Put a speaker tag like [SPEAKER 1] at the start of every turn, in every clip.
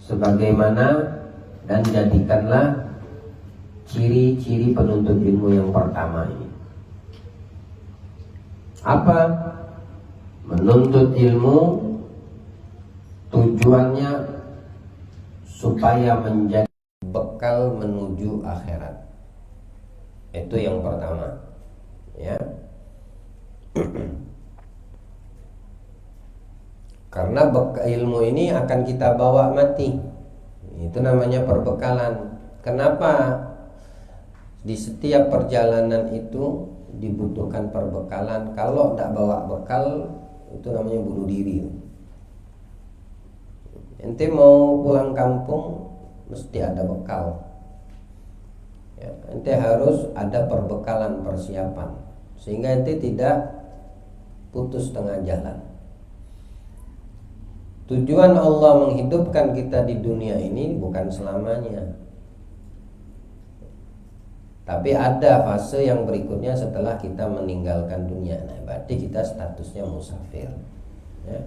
[SPEAKER 1] sebagaimana dan jadikanlah ciri-ciri penuntut ilmu yang pertama ini. Apa? Menuntut ilmu tujuannya supaya menjadi bekal menuju akhirat. Itu yang pertama, ya. Karena ilmu ini akan kita bawa mati. Itu namanya perbekalan. Kenapa di setiap perjalanan itu dibutuhkan perbekalan? Kalau tidak bawa bekal, itu namanya bunuh diri. Ente mau pulang kampung mesti ada bekal, ya, ente harus ada perbekalan, persiapan, sehingga ente tidak putus tengah jalan. Tujuan Allah menghidupkan kita di dunia ini bukan selamanya, tapi ada fase yang berikutnya setelah kita meninggalkan dunia. Nah, berarti kita statusnya musafir, ya.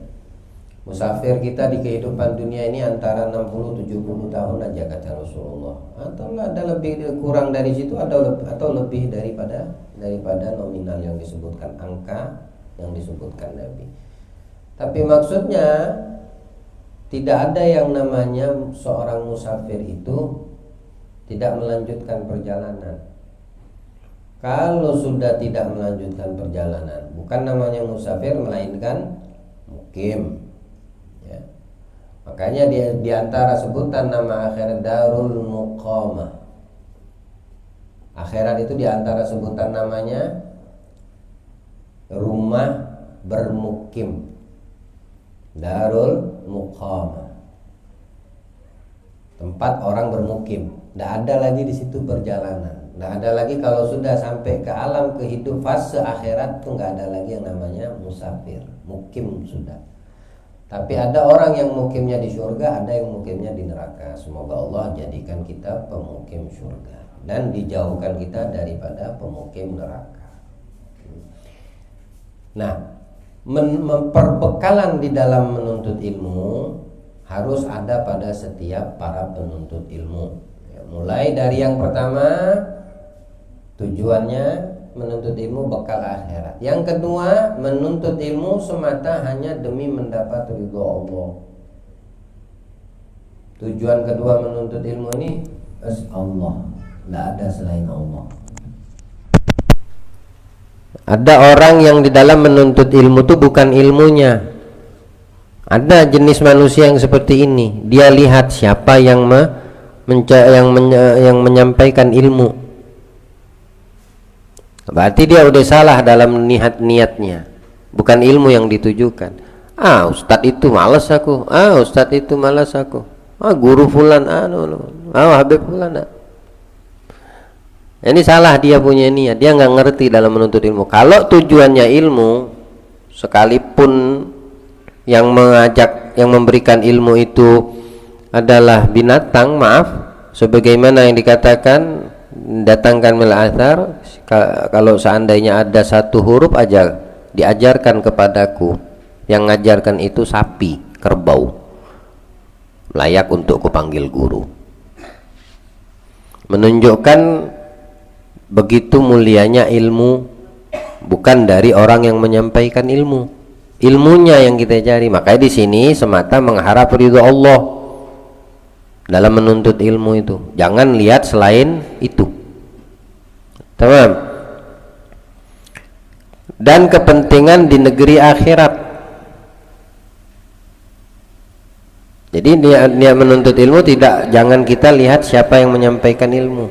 [SPEAKER 1] Musafir kita di kehidupan dunia ini antara 60-70 tahun aja kata Rasulullah. Atau ada lebih kurang dari situ, atau lebih daripada nominal yang disebutkan, angka yang disebutkan Nabi. Tapi maksudnya tidak ada yang namanya seorang musafir itu tidak melanjutkan perjalanan. Kalau sudah tidak melanjutkan perjalanan, bukan namanya musafir, melainkan mukim, ya. Makanya di antara sebutan nama akhirat Darul Muqamah. Akhirat itu di antara sebutan namanya rumah bermukim, Darul Muqamah, tempat orang bermukim. Tidak ada lagi di situ perjalanan. Tidak ada lagi kalau sudah sampai ke alam kehidupan fase akhirat itu nggak ada lagi yang namanya musafir, mukim sudah. Tapi ada orang yang mukimnya di surga, ada yang mukimnya di neraka. Semoga Allah jadikan kita pemukim surga dan dijauhkan kita daripada pemukim neraka. Nah, memperbekalan di dalam menuntut ilmu harus ada pada setiap para penuntut ilmu, ya, mulai dari yang pertama, tujuannya menuntut ilmu bekal akhirat. Yang kedua, menuntut ilmu semata hanya demi mendapat ridho Allah. Tujuan kedua menuntut ilmu ini Allah, tidak ada selain Allah. Ada orang yang di dalam menuntut ilmu itu bukan ilmunya. Ada jenis manusia yang seperti ini. Dia lihat siapa yang menyampaikan ilmu. Berarti dia udah salah dalam niatnya. Bukan ilmu yang ditujukan. Ustadz itu malas aku. Ustadz itu malas aku. Guru fulan. Habib fulan. Ini salah dia punya niat. Dia nggak ngerti dalam menuntut ilmu. Kalau tujuannya ilmu, sekalipun yang mengajak, yang memberikan ilmu itu adalah binatang, sebagaimana yang dikatakan datangkan mil athar, kalau seandainya ada satu huruf aja diajarkan kepadaku, yang ngajarkan itu sapi, kerbau, layak untuk kupanggil guru. Menunjukkan begitu mulianya ilmu, bukan dari orang yang menyampaikan ilmu, ilmunya yang kita cari. Makanya di sini semata mengharap ridho Allah dalam menuntut ilmu itu. Jangan lihat selain itu. Tamam. Dan kepentingan di negeri akhirat. Jadi niat menuntut ilmu jangan kita lihat siapa yang menyampaikan ilmu,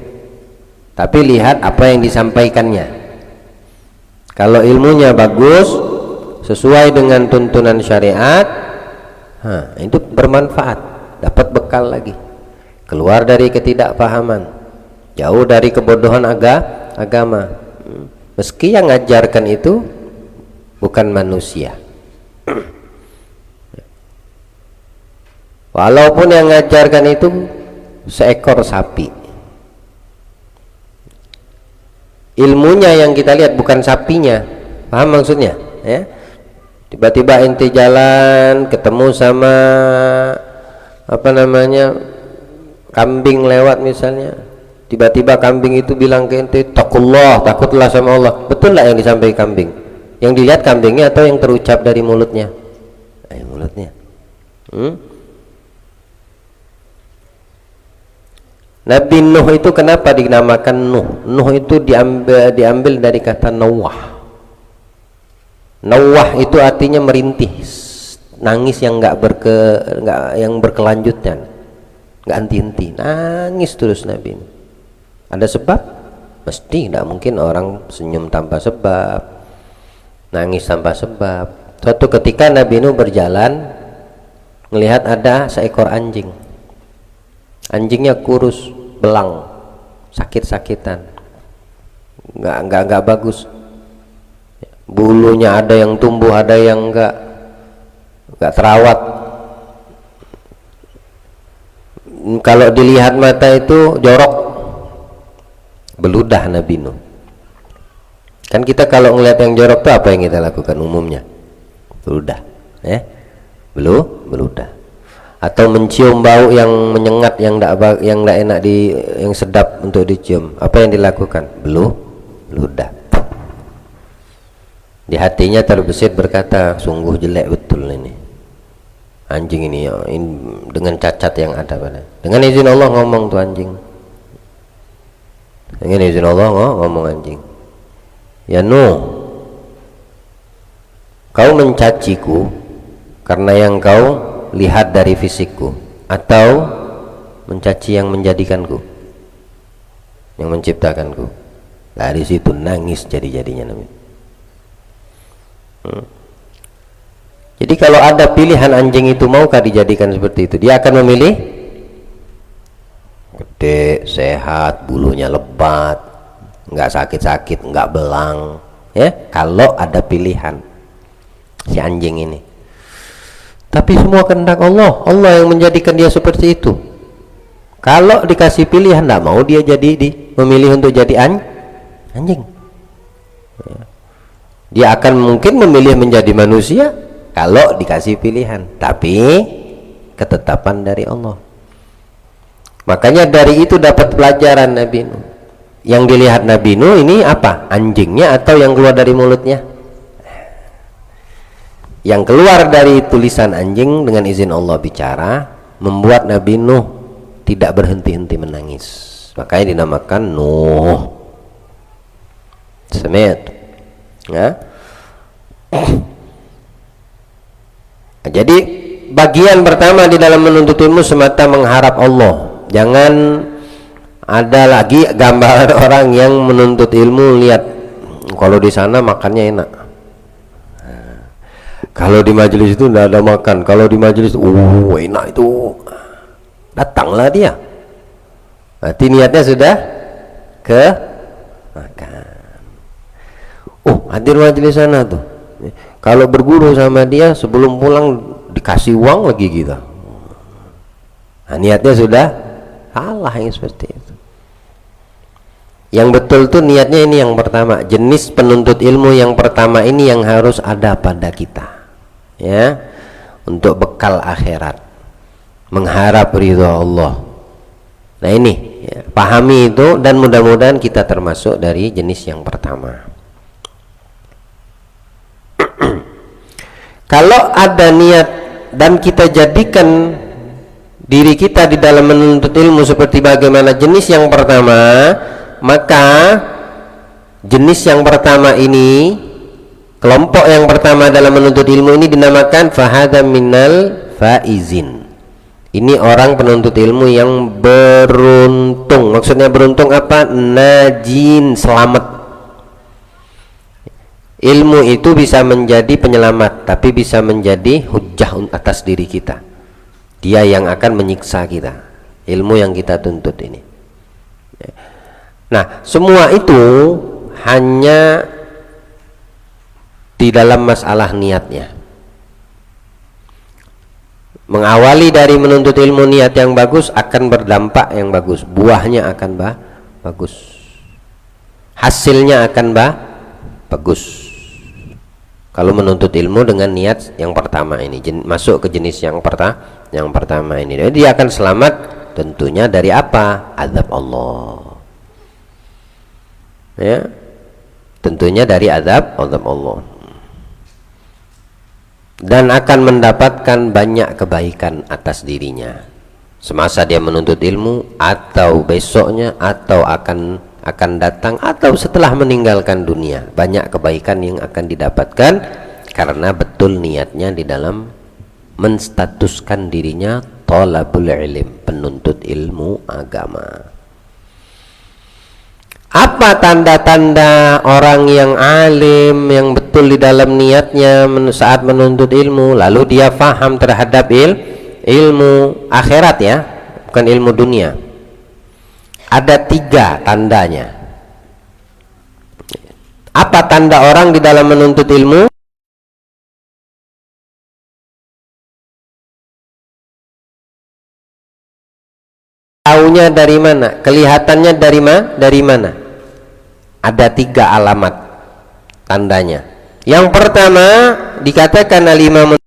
[SPEAKER 1] tapi lihat apa yang disampaikannya. Kalau ilmunya bagus, sesuai dengan tuntunan syariat, itu bermanfaat, dapat bekal lagi, keluar dari ketidakpahaman, jauh dari kebodohan agama. Meski yang ngajarkan itu bukan manusia, walaupun yang ngajarkan itu seekor sapi. Ilmunya yang kita lihat bukan sapinya, paham maksudnya? Ya, tiba-tiba ente jalan ketemu sama apa namanya, kambing lewat misalnya, tiba-tiba kambing itu bilang ke ente, "Taqullah, takutlah sama Allah." Betul nggak yang disampaikan kambing? Yang dilihat kambingnya atau yang terucap dari mulutnya? Mulutnya. Nabi Nuh itu kenapa dinamakan Nuh? Nuh itu diambil dari kata Nawah. Nawah itu artinya merintih, nangis yang yang berkelanjutan, nggak henti-henti, nangis terus Nabi. Ada sebab? Mesti, tidak mungkin orang senyum tanpa sebab, nangis tanpa sebab. Suatu ketika Nabi Nuh berjalan, melihat ada seekor anjing. Anjingnya kurus, belang, sakit-sakitan, nggak bagus. Bulunya ada yang tumbuh, ada yang nggak terawat. Kalau dilihat mata itu jorok, beludah Nabi Nuh. Kan kita kalau ngelihat yang jorok itu apa yang kita lakukan umumnya? Beludah, beludah. Atau mencium bau yang menyengat, yang tidak enak, yang sedap untuk dicium, apa yang dilakukan? Beludah. Di hatinya terbesit berkata, sungguh jelek betul ini anjing ini, ya, dengan cacat yang ada pada. Dengan izin Allah ngomong tuh anjing, dengan izin Allah ngomong anjing, "Ya Nuh, kau mencaciku karena yang kau lihat dari fisikku, atau mencaci yang menjadikanku, yang menciptakanku?" Dari situ nangis jadi-jadinya Nabi. Jadi kalau ada pilihan anjing itu maukah dijadikan seperti itu, dia akan memilih gede, sehat, bulunya lebat, nggak sakit-sakit, nggak belang, ya. Kalau ada pilihan si anjing ini. Tapi semua kehendak Allah, Allah yang menjadikan dia seperti itu. Kalau dikasih pilihan, tidak mau dia memilih untuk jadi anjing. Dia akan mungkin memilih menjadi manusia kalau dikasih pilihan, tapi ketetapan dari Allah. Makanya dari itu dapat pelajaran Nabi Nuh. Yang dilihat Nabi Nuh ini apa? Anjingnya atau yang keluar dari mulutnya? Yang keluar dari tulisan anjing dengan izin Allah bicara, membuat Nabi Nuh tidak berhenti-henti menangis. Makanya dinamakan Nuh. Semet. Ya. Jadi bagian pertama di dalam menuntut ilmu semata mengharap Allah. Jangan ada lagi gambaran orang yang menuntut ilmu, lihat kalau di sana makannya enak, kalau di majelis itu tidak ada makan, kalau di majelis enak itu, datanglah dia. Berarti niatnya sudah ke makan. Hadir majelis sana tuh, kalau berguru sama dia sebelum pulang dikasih uang lagi kita. Niatnya sudah salah yang seperti itu. Yang betul tuh niatnya ini yang pertama, jenis penuntut ilmu yang pertama ini yang harus ada pada kita, ya, untuk bekal akhirat, mengharap ridha Allah. Nah ini, ya, pahami itu dan mudah-mudahan kita termasuk dari jenis yang pertama. Kalau ada niat dan kita jadikan diri kita di dalam menuntut ilmu seperti bagaimana jenis yang pertama, maka jenis yang pertama ini, kelompok yang pertama dalam menuntut ilmu ini dinamakan fahadha minal faizin. Ini orang penuntut ilmu yang beruntung. Maksudnya beruntung apa? Najin, selamat. Ilmu itu bisa menjadi penyelamat, tapi bisa menjadi hujjah atas diri kita. Dia yang akan menyiksa kita, ilmu yang kita tuntut ini. Nah, semua itu hanya di dalam masalah niatnya. Mengawali dari menuntut ilmu niat yang bagus akan berdampak yang bagus, buahnya akan bagus, hasilnya akan bagus. Kalau menuntut ilmu dengan niat yang pertama ini, masuk ke jenis yang pertama ini, dia akan selamat tentunya dari apa? Azab Allah. Ya, tentunya dari azab Allah. Dan akan mendapatkan banyak kebaikan atas dirinya semasa dia menuntut ilmu, atau besoknya, atau akan datang, atau setelah meninggalkan dunia. Banyak kebaikan yang akan didapatkan karena betul niatnya di dalam menstatuskan dirinya thalabul ilm, penuntut ilmu agama. Apa tanda-tanda orang yang alim, yang betul di dalam niatnya saat menuntut ilmu, lalu dia faham terhadap ilmu akhirat, ya, bukan ilmu dunia? Ada 3 tandanya. Apa tanda orang di dalam menuntut ilmu? Taunya dari mana? Kelihatannya dari mana? Ada 3 alamat tandanya. Yang pertama dikatakan al-Imam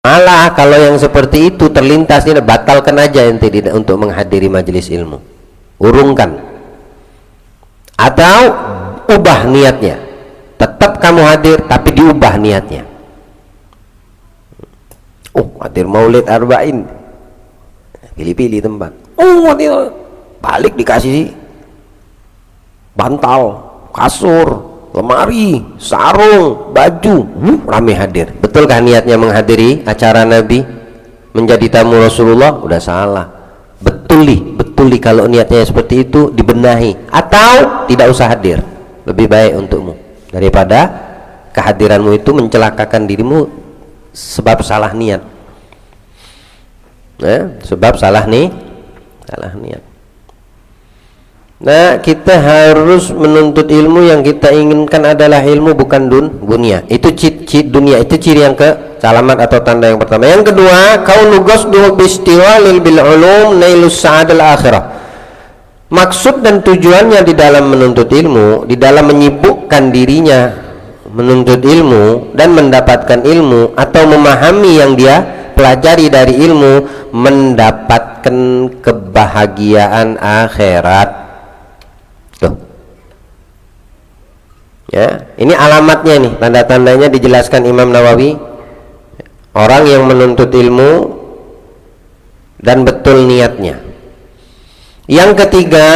[SPEAKER 1] malah kalau yang seperti itu terlintas, ini batalkan aja ente untuk menghadiri majelis ilmu, urungkan, atau ubah niatnya. Tetap kamu hadir tapi diubah niatnya. Hadir maulid arba'in, pilih-pilih tempat. Balik dikasih bantal, kasur, lemari, sarung, baju, rame hadir. Betulkah niatnya menghadiri acara Nabi, menjadi tamu Rasulullah? Udah salah. Betuli kalau niatnya seperti itu, dibenahi, atau tidak usah hadir. Lebih baik untukmu daripada kehadiranmu itu mencelakakan dirimu sebab salah niat. Sebab salah niat. Nah, kita harus menuntut ilmu yang kita inginkan adalah ilmu, bukan dunia. Itu dunia, itu ciri yang alamat atau tanda yang pertama. Yang kedua, kaunu qasduhu bistiwalil bil ulum nailus sa'adal akhirah. Maksud dan tujuannya di dalam menuntut ilmu, di dalam menyibukkan dirinya menuntut ilmu dan mendapatkan ilmu, atau memahami yang dia pelajari dari ilmu, mendapatkan kebahagiaan akhirat. Ya, ini alamatnya nih, tanda-tandanya dijelaskan Imam Nawawi. Orang yang menuntut ilmu dan betul niatnya. Yang ketiga,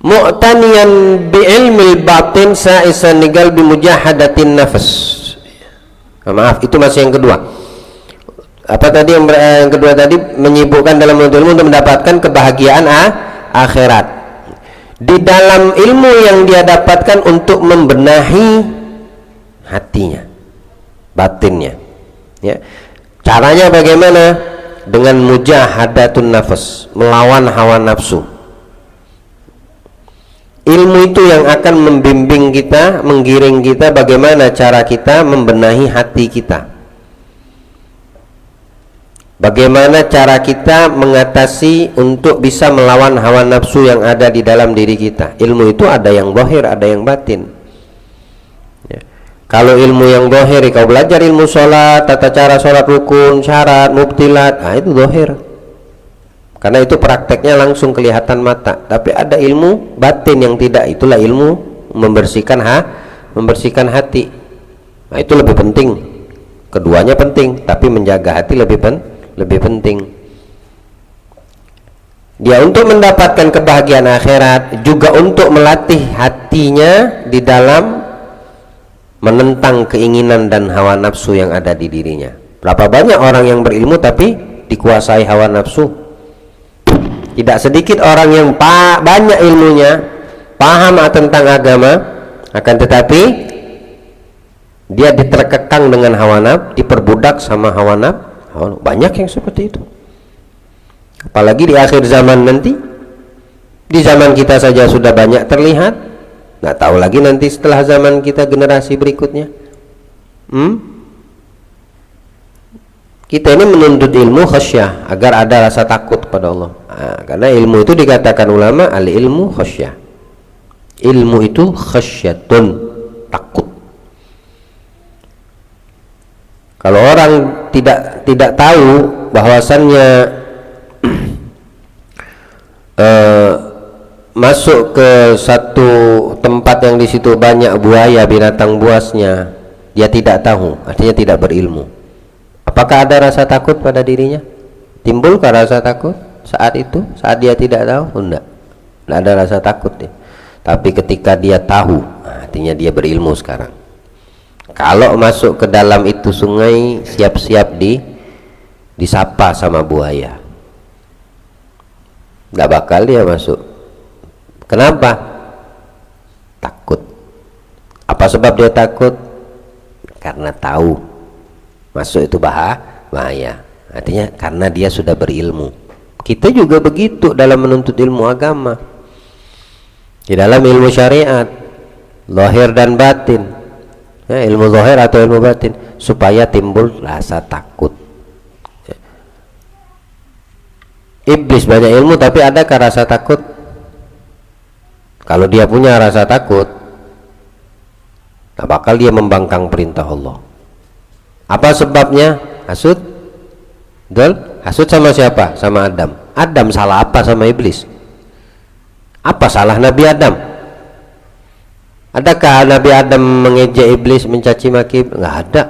[SPEAKER 1] mu'taniyan bi ilmil batin sa'isan nigal bi mujahadatin nafas. Maaf, itu masih yang kedua. Apa tadi yang kedua tadi? Menyibukkan dalam menuntut ilmu untuk mendapatkan kebahagiaan akhirat. Di dalam ilmu yang dia dapatkan untuk membenahi hatinya, batinnya, ya. Caranya bagaimana? Dengan mujahadatun nafas, melawan hawa nafsu. Ilmu itu yang akan membimbing kita, menggiring kita bagaimana cara kita membenahi hati kita, bagaimana cara kita mengatasi untuk bisa melawan hawa nafsu yang ada di dalam diri kita. Ilmu itu ada yang zahir, ada yang batin, ya. Kalau ilmu yang zahir, kau belajar ilmu sholat, tata cara sholat, rukun, syarat, mubtilat, itu zahir, karena itu prakteknya langsung kelihatan mata. Tapi ada ilmu batin yang tidak, itulah ilmu membersihkan hati. Itu lebih penting. Keduanya penting, tapi menjaga hati lebih penting. Dia untuk mendapatkan kebahagiaan akhirat, juga untuk melatih hatinya di dalam menentang keinginan dan hawa nafsu yang ada di dirinya. Berapa banyak orang yang berilmu tapi dikuasai hawa nafsu. Tidak sedikit orang yang banyak ilmunya, paham tentang agama, akan tetapi dia diterkekang dengan hawa nafsu, diperbudak sama hawa nafsu. Banyak yang seperti itu. Apalagi di akhir zaman nanti. Di zaman kita saja sudah banyak terlihat, nggak tahu lagi nanti setelah zaman kita generasi berikutnya. Kita ini menuntut ilmu khasyah agar ada rasa takut kepada Allah. Karena ilmu itu dikatakan ulama al ilmu khasyah. Ilmu itu khasyatun, takut. Kalau orang tidak tahu bahwasannya masuk ke satu tempat yang di situ banyak buaya, binatang buasnya, dia tidak tahu, artinya tidak berilmu. Apakah ada rasa takut pada dirinya? Timbulkah rasa takut saat itu, saat dia tidak tahu? Tidak ada rasa takut ya. Tapi ketika dia tahu, artinya dia berilmu sekarang. Kalau masuk ke dalam itu sungai, siap-siap disapa sama buaya, nggak bakal dia masuk. Kenapa? Takut. Apa sebab dia takut? Karena tahu masuk itu bahaya. Artinya karena dia sudah berilmu. Kita juga begitu dalam menuntut ilmu agama. Di dalam ilmu syariat, zahir dan batin, ilmu zahir atau ilmu batin, supaya timbul rasa takut. Iblis banyak ilmu tapi adakah rasa takut? Kalau dia punya rasa takut, tak bakal dia membangkang perintah Allah. Apa sebabnya? Hasud. Betul? Hasud sama siapa? Sama Adam. Adam salah apa sama iblis? Apa salah Nabi Adam? Adakah Nabi Adam mengejek iblis, mencaci maki? Nggak ada.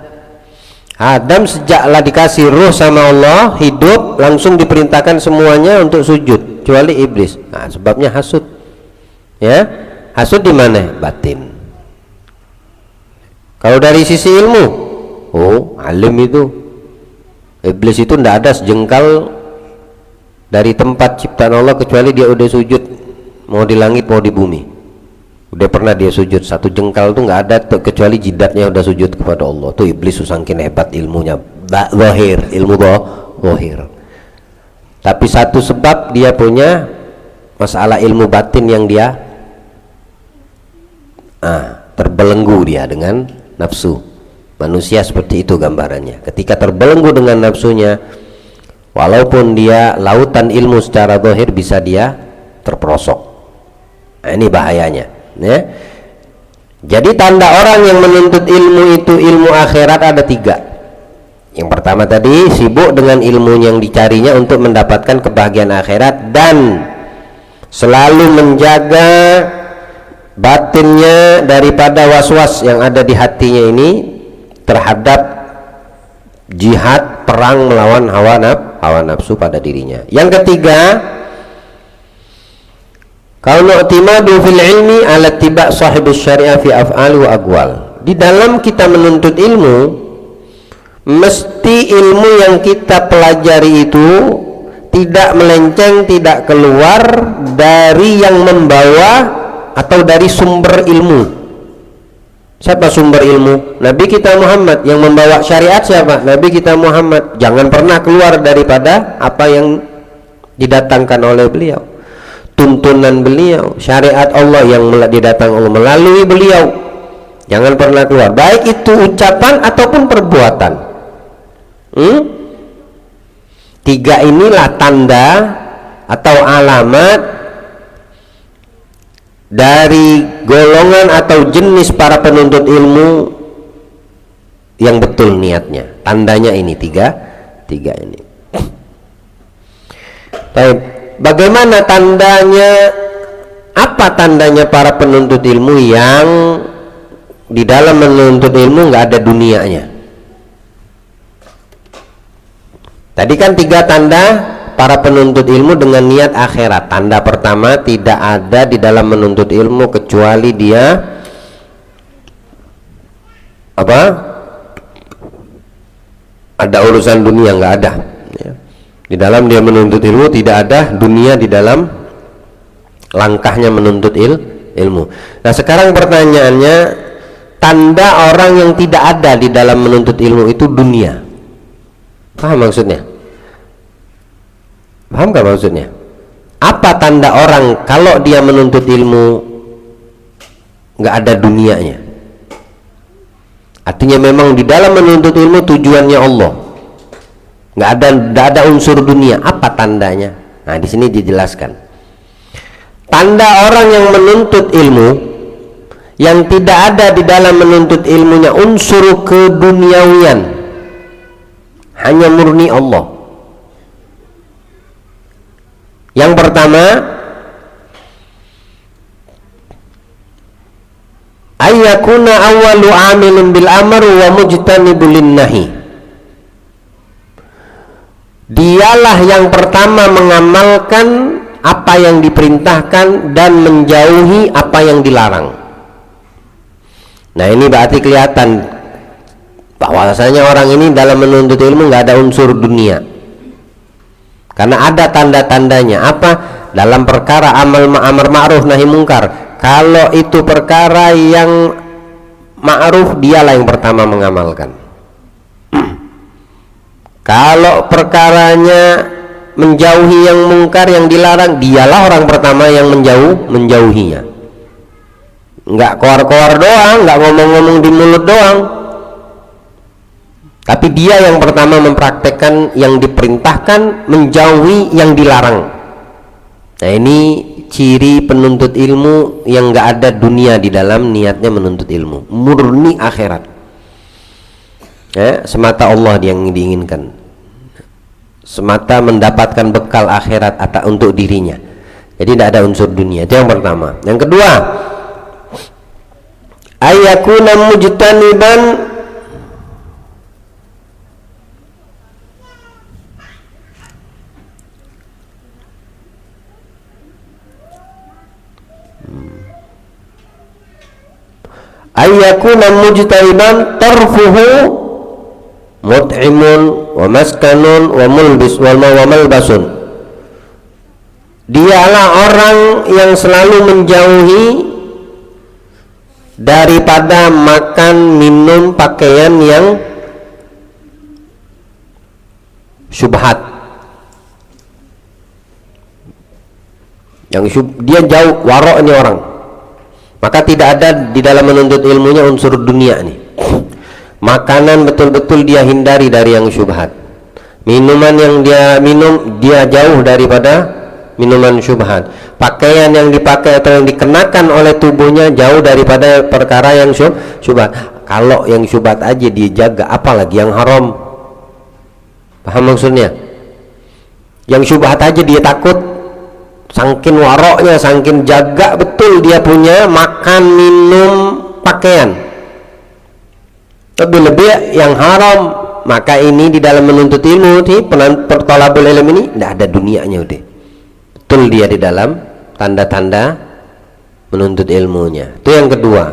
[SPEAKER 1] Adam sejaklah dikasih ruh sama Allah, hidup, langsung diperintahkan semuanya untuk sujud, kecuali iblis. Nah, sebabnya hasud. Ya, hasud di mana? Batin. Kalau dari sisi ilmu, alim itu, iblis itu tidak ada sejengkal dari tempat ciptaan Allah kecuali dia udah sujud, mau di langit mau di bumi. Udah pernah dia sujud, satu jengkal tuh nggak ada kecuali jidatnya udah sujud kepada Allah. Tuh iblis sangkin hebat ilmunya, zahir, ilmu zahir. Tapi satu sebab dia punya masalah ilmu batin yang dia terbelenggu dia dengan nafsu. Manusia seperti itu gambarannya. Ketika terbelenggu dengan nafsunya, walaupun dia lautan ilmu secara zahir, bisa dia terperosok. Nah, ini bahayanya ya. Jadi tanda orang yang menuntut ilmu itu ilmu akhirat ada 3. Yang pertama tadi, sibuk dengan ilmu yang dicarinya untuk mendapatkan kebahagiaan akhirat dan selalu menjaga batinnya daripada was-was yang ada di hatinya ini terhadap jihad, perang melawan hawa nafsu pada dirinya. Yang ketiga, kaunu i'timadu fil ilmi ala ittiba' sahibus syariah fi af'ali wa aqwal. Di dalam kita menuntut ilmu, mesti ilmu yang kita pelajari itu tidak melenceng, tidak keluar dari yang membawa atau dari sumber ilmu. Siapa sumber ilmu? Nabi kita Muhammad. Yang membawa syariat siapa? Nabi kita Muhammad. Jangan pernah keluar daripada apa yang didatangkan oleh beliau, tuntunan beliau, syariat Allah yang didatangkan Allah melalui beliau. Jangan pernah keluar, baik itu ucapan ataupun perbuatan. 3 inilah tanda atau alamat dari golongan atau jenis para penuntut ilmu yang betul niatnya. Tandanya ini tiga ini. Baik, bagaimana tandanya? Apa tandanya para penuntut ilmu yang di dalam menuntut ilmu nggak ada dunianya? Tadi kan 3 tanda para penuntut ilmu dengan niat akhirat. Tanda pertama, tidak ada di dalam menuntut ilmu kecuali dia apa ada urusan dunia, nggak ada ya. Di dalam dia menuntut ilmu tidak ada dunia di dalam langkahnya menuntut ilmu. Nah sekarang pertanyaannya, tanda orang yang tidak ada di dalam menuntut ilmu itu dunia. Paham maksudnya? Paham gak maksudnya? Apa tanda orang kalau dia menuntut ilmu nggak ada dunianya? Artinya memang di dalam menuntut ilmu tujuannya Allah, nggak ada unsur dunia. Apa tandanya? Nah di sini dijelaskan. Tanda orang yang menuntut ilmu yang tidak ada di dalam menuntut ilmunya unsur keduniawian, hanya murni Allah. Yang pertama, ayyakuna awwalu amilin bil amr wa mujtanibul nahi. Dialah yang pertama mengamalkan apa yang diperintahkan dan menjauhi apa yang dilarang. Nah ini berarti kelihatan bahwasanya orang ini dalam menuntut ilmu nggak ada unsur dunia, karena ada tanda-tandanya. Apa? Dalam perkara amar ma'ruf nahi mungkar, kalau itu perkara yang ma'ruf dialah yang pertama mengamalkan. Kalau perkaranya menjauhi yang mungkar, yang dilarang, dialah orang pertama yang menjauhinya. Nggak koar-koar doang, nggak ngomong-ngomong di mulut doang, tapi dia yang pertama mempraktekkan yang diperintahkan, menjauhi yang dilarang. Nah ini ciri penuntut ilmu yang nggak ada dunia di dalam niatnya menuntut ilmu, murni akhirat ya, semata Allah yang diinginkan, semata mendapatkan bekal akhirat untuk dirinya. Jadi tidak ada unsur dunia. Itu yang pertama. Yang kedua, ayyakuna mujtaniban tarfuhu mut'imun wa maskanun wa malbasun. Dialah orang yang selalu menjauhi daripada makan, minum, pakaian yang syubhat. Dia jauh, warok ini orang. Maka tidak ada di dalam menuntut ilmunya unsur dunia nih. Makanan betul-betul dia hindari dari yang syubhat. Minuman yang dia minum dia jauh daripada minuman syubhat. Pakaian yang dipakai atau yang dikenakan oleh tubuhnya jauh daripada perkara yang syubhat. Kalau yang syubhat aja dia jaga, apalagi yang haram. Paham maksudnya? Yang syubhat aja dia takut, sangkin waroknya, sangkin jaga betul dia punya makan, minum, pakaian. Lebih-lebih yang haram. Maka ini di dalam menuntut ilmu, di talabul ilm ini tidak ada dunianya udah. Betul dia di dalam tanda-tanda menuntut ilmunya. Itu yang kedua.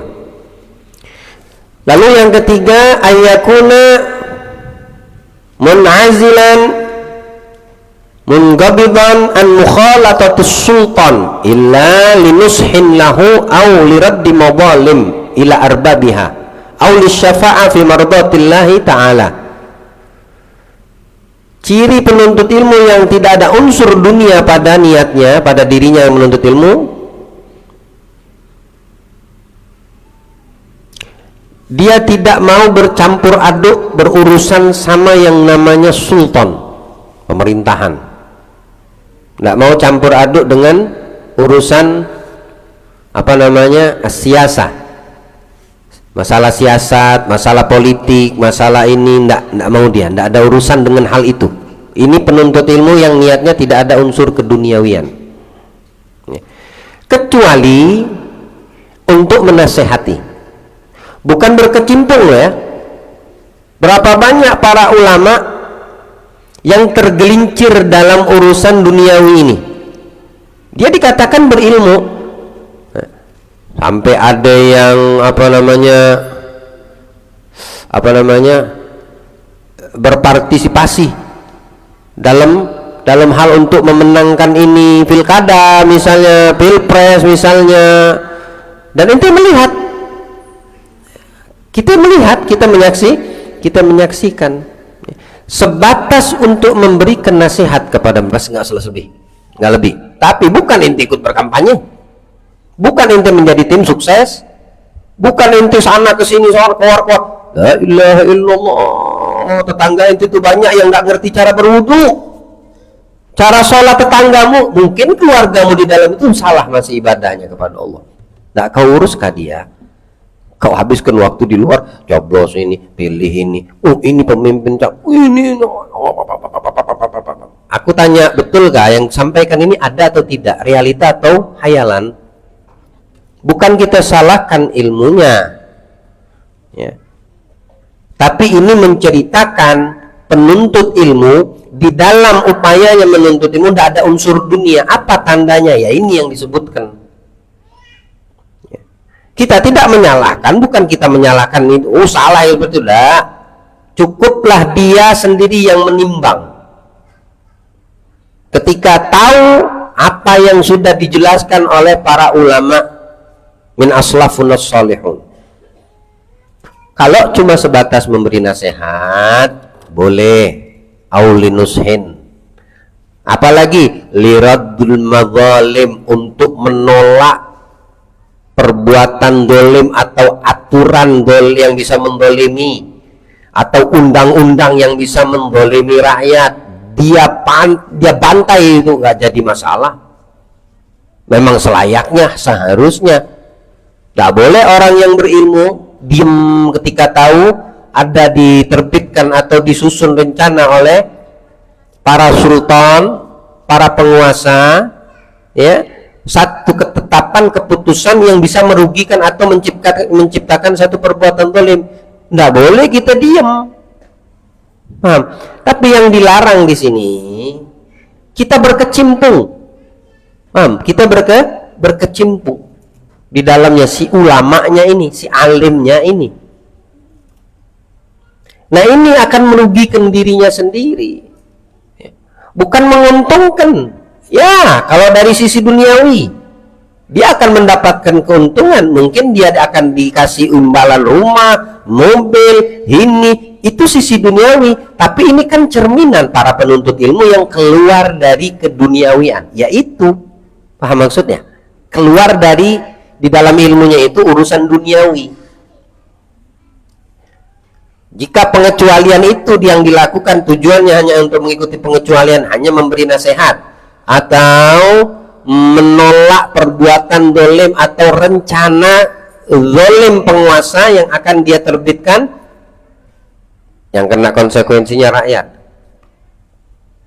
[SPEAKER 1] Lalu yang ketiga, ayyakuna mun'azilan mungabiban an mukhalatatus sultan illa linushin lahu aw liraddi madhalim ila arbabiha aw lisyafa'a fi mardatillahi ta'ala. Ciri penuntut ilmu yang tidak ada unsur dunia pada niatnya, pada dirinya yang menuntut ilmu, dia tidak mau bercampur aduk berurusan sama yang namanya sultan, pemerintahan. Tidak mau campur aduk dengan urusan siasat, masalah siasat, masalah politik, masalah ini tidak mau dia, tidak ada urusan dengan hal itu. Ini penuntut ilmu yang niatnya tidak ada unsur keduniawian, kecuali untuk menasehati, bukan berkecimpung ya. Berapa banyak para ulama yang tergelincir dalam urusan duniawi ini. Dia dikatakan berilmu, sampai ada yang berpartisipasi dalam hal untuk memenangkan ini pilkada misalnya, pilpres misalnya, dan ente melihat, kita menyaksikan sebatas untuk memberikan nasihat kepada mereka, nggak lebih. Tapi bukan ente ikut berkampanye, bukan ente menjadi tim sukses, bukan ente sana kesini keluar. La ilaha illallah. Tetangga ente itu banyak yang nggak ngerti cara berwudu, cara sholat tetanggamu, mungkin keluargamu di dalam itu salah masih ibadahnya kepada Allah. Nggak kau uruskah dia? Kau habiskan waktu di luar, coblos ini, pilih ini, ini pemimpin, ini. Aku tanya, betul gak yang sampaikan ini ada atau tidak, realita atau hayalan? Bukan kita salahkan ilmunya, ya. Tapi ini menceritakan penuntut ilmu di dalam upayanya menuntut ilmu tidak ada unsur dunia. Apa tandanya? Ya ini yang disebutkan. Kita tidak menyalahkan, bukan kita menyalahkan itu, salah itu betul, tidak. Cukuplah dia sendiri yang menimbang. Ketika tahu apa yang sudah dijelaskan oleh para ulama min aslafun salihun. Kalau cuma sebatas memberi nasihat, boleh. Aulinushin. Apalagi liraddul madzalim, untuk menolak perbuatan dolim atau aturan yang bisa mendolimi, atau undang-undang yang bisa mendolimi rakyat, dia bantai, itu nggak jadi masalah. Memang selayaknya, seharusnya. Nggak boleh orang yang berilmu diam ketika tahu ada diterbitkan atau disusun rencana oleh para sultan, para penguasa, ya, satu ketetapan keputusan yang bisa merugikan atau menciptakan satu perbuatan zalim. Nggak boleh kita diam. Paham? Tapi yang dilarang di sini kita berkecimpung. Paham? Kita berkecimpung di dalamnya, si ulamanya ini, si alimnya ini. Nah ini akan merugikan dirinya sendiri, bukan menguntungkan. Ya, kalau dari sisi duniawi dia akan mendapatkan keuntungan, mungkin dia akan dikasih imbalan rumah, mobil, ini itu sisi duniawi. Tapi ini kan cerminan para penuntut ilmu yang keluar dari keduniawian, yaitu, paham maksudnya? Keluar dari, di dalam ilmunya itu urusan duniawi. Jika pengecualian itu yang dilakukan tujuannya hanya untuk mengikuti pengecualian, hanya memberi nasihat atau menolak perbuatan dolim atau rencana dolim penguasa yang akan dia terbitkan, yang kena konsekuensinya rakyat,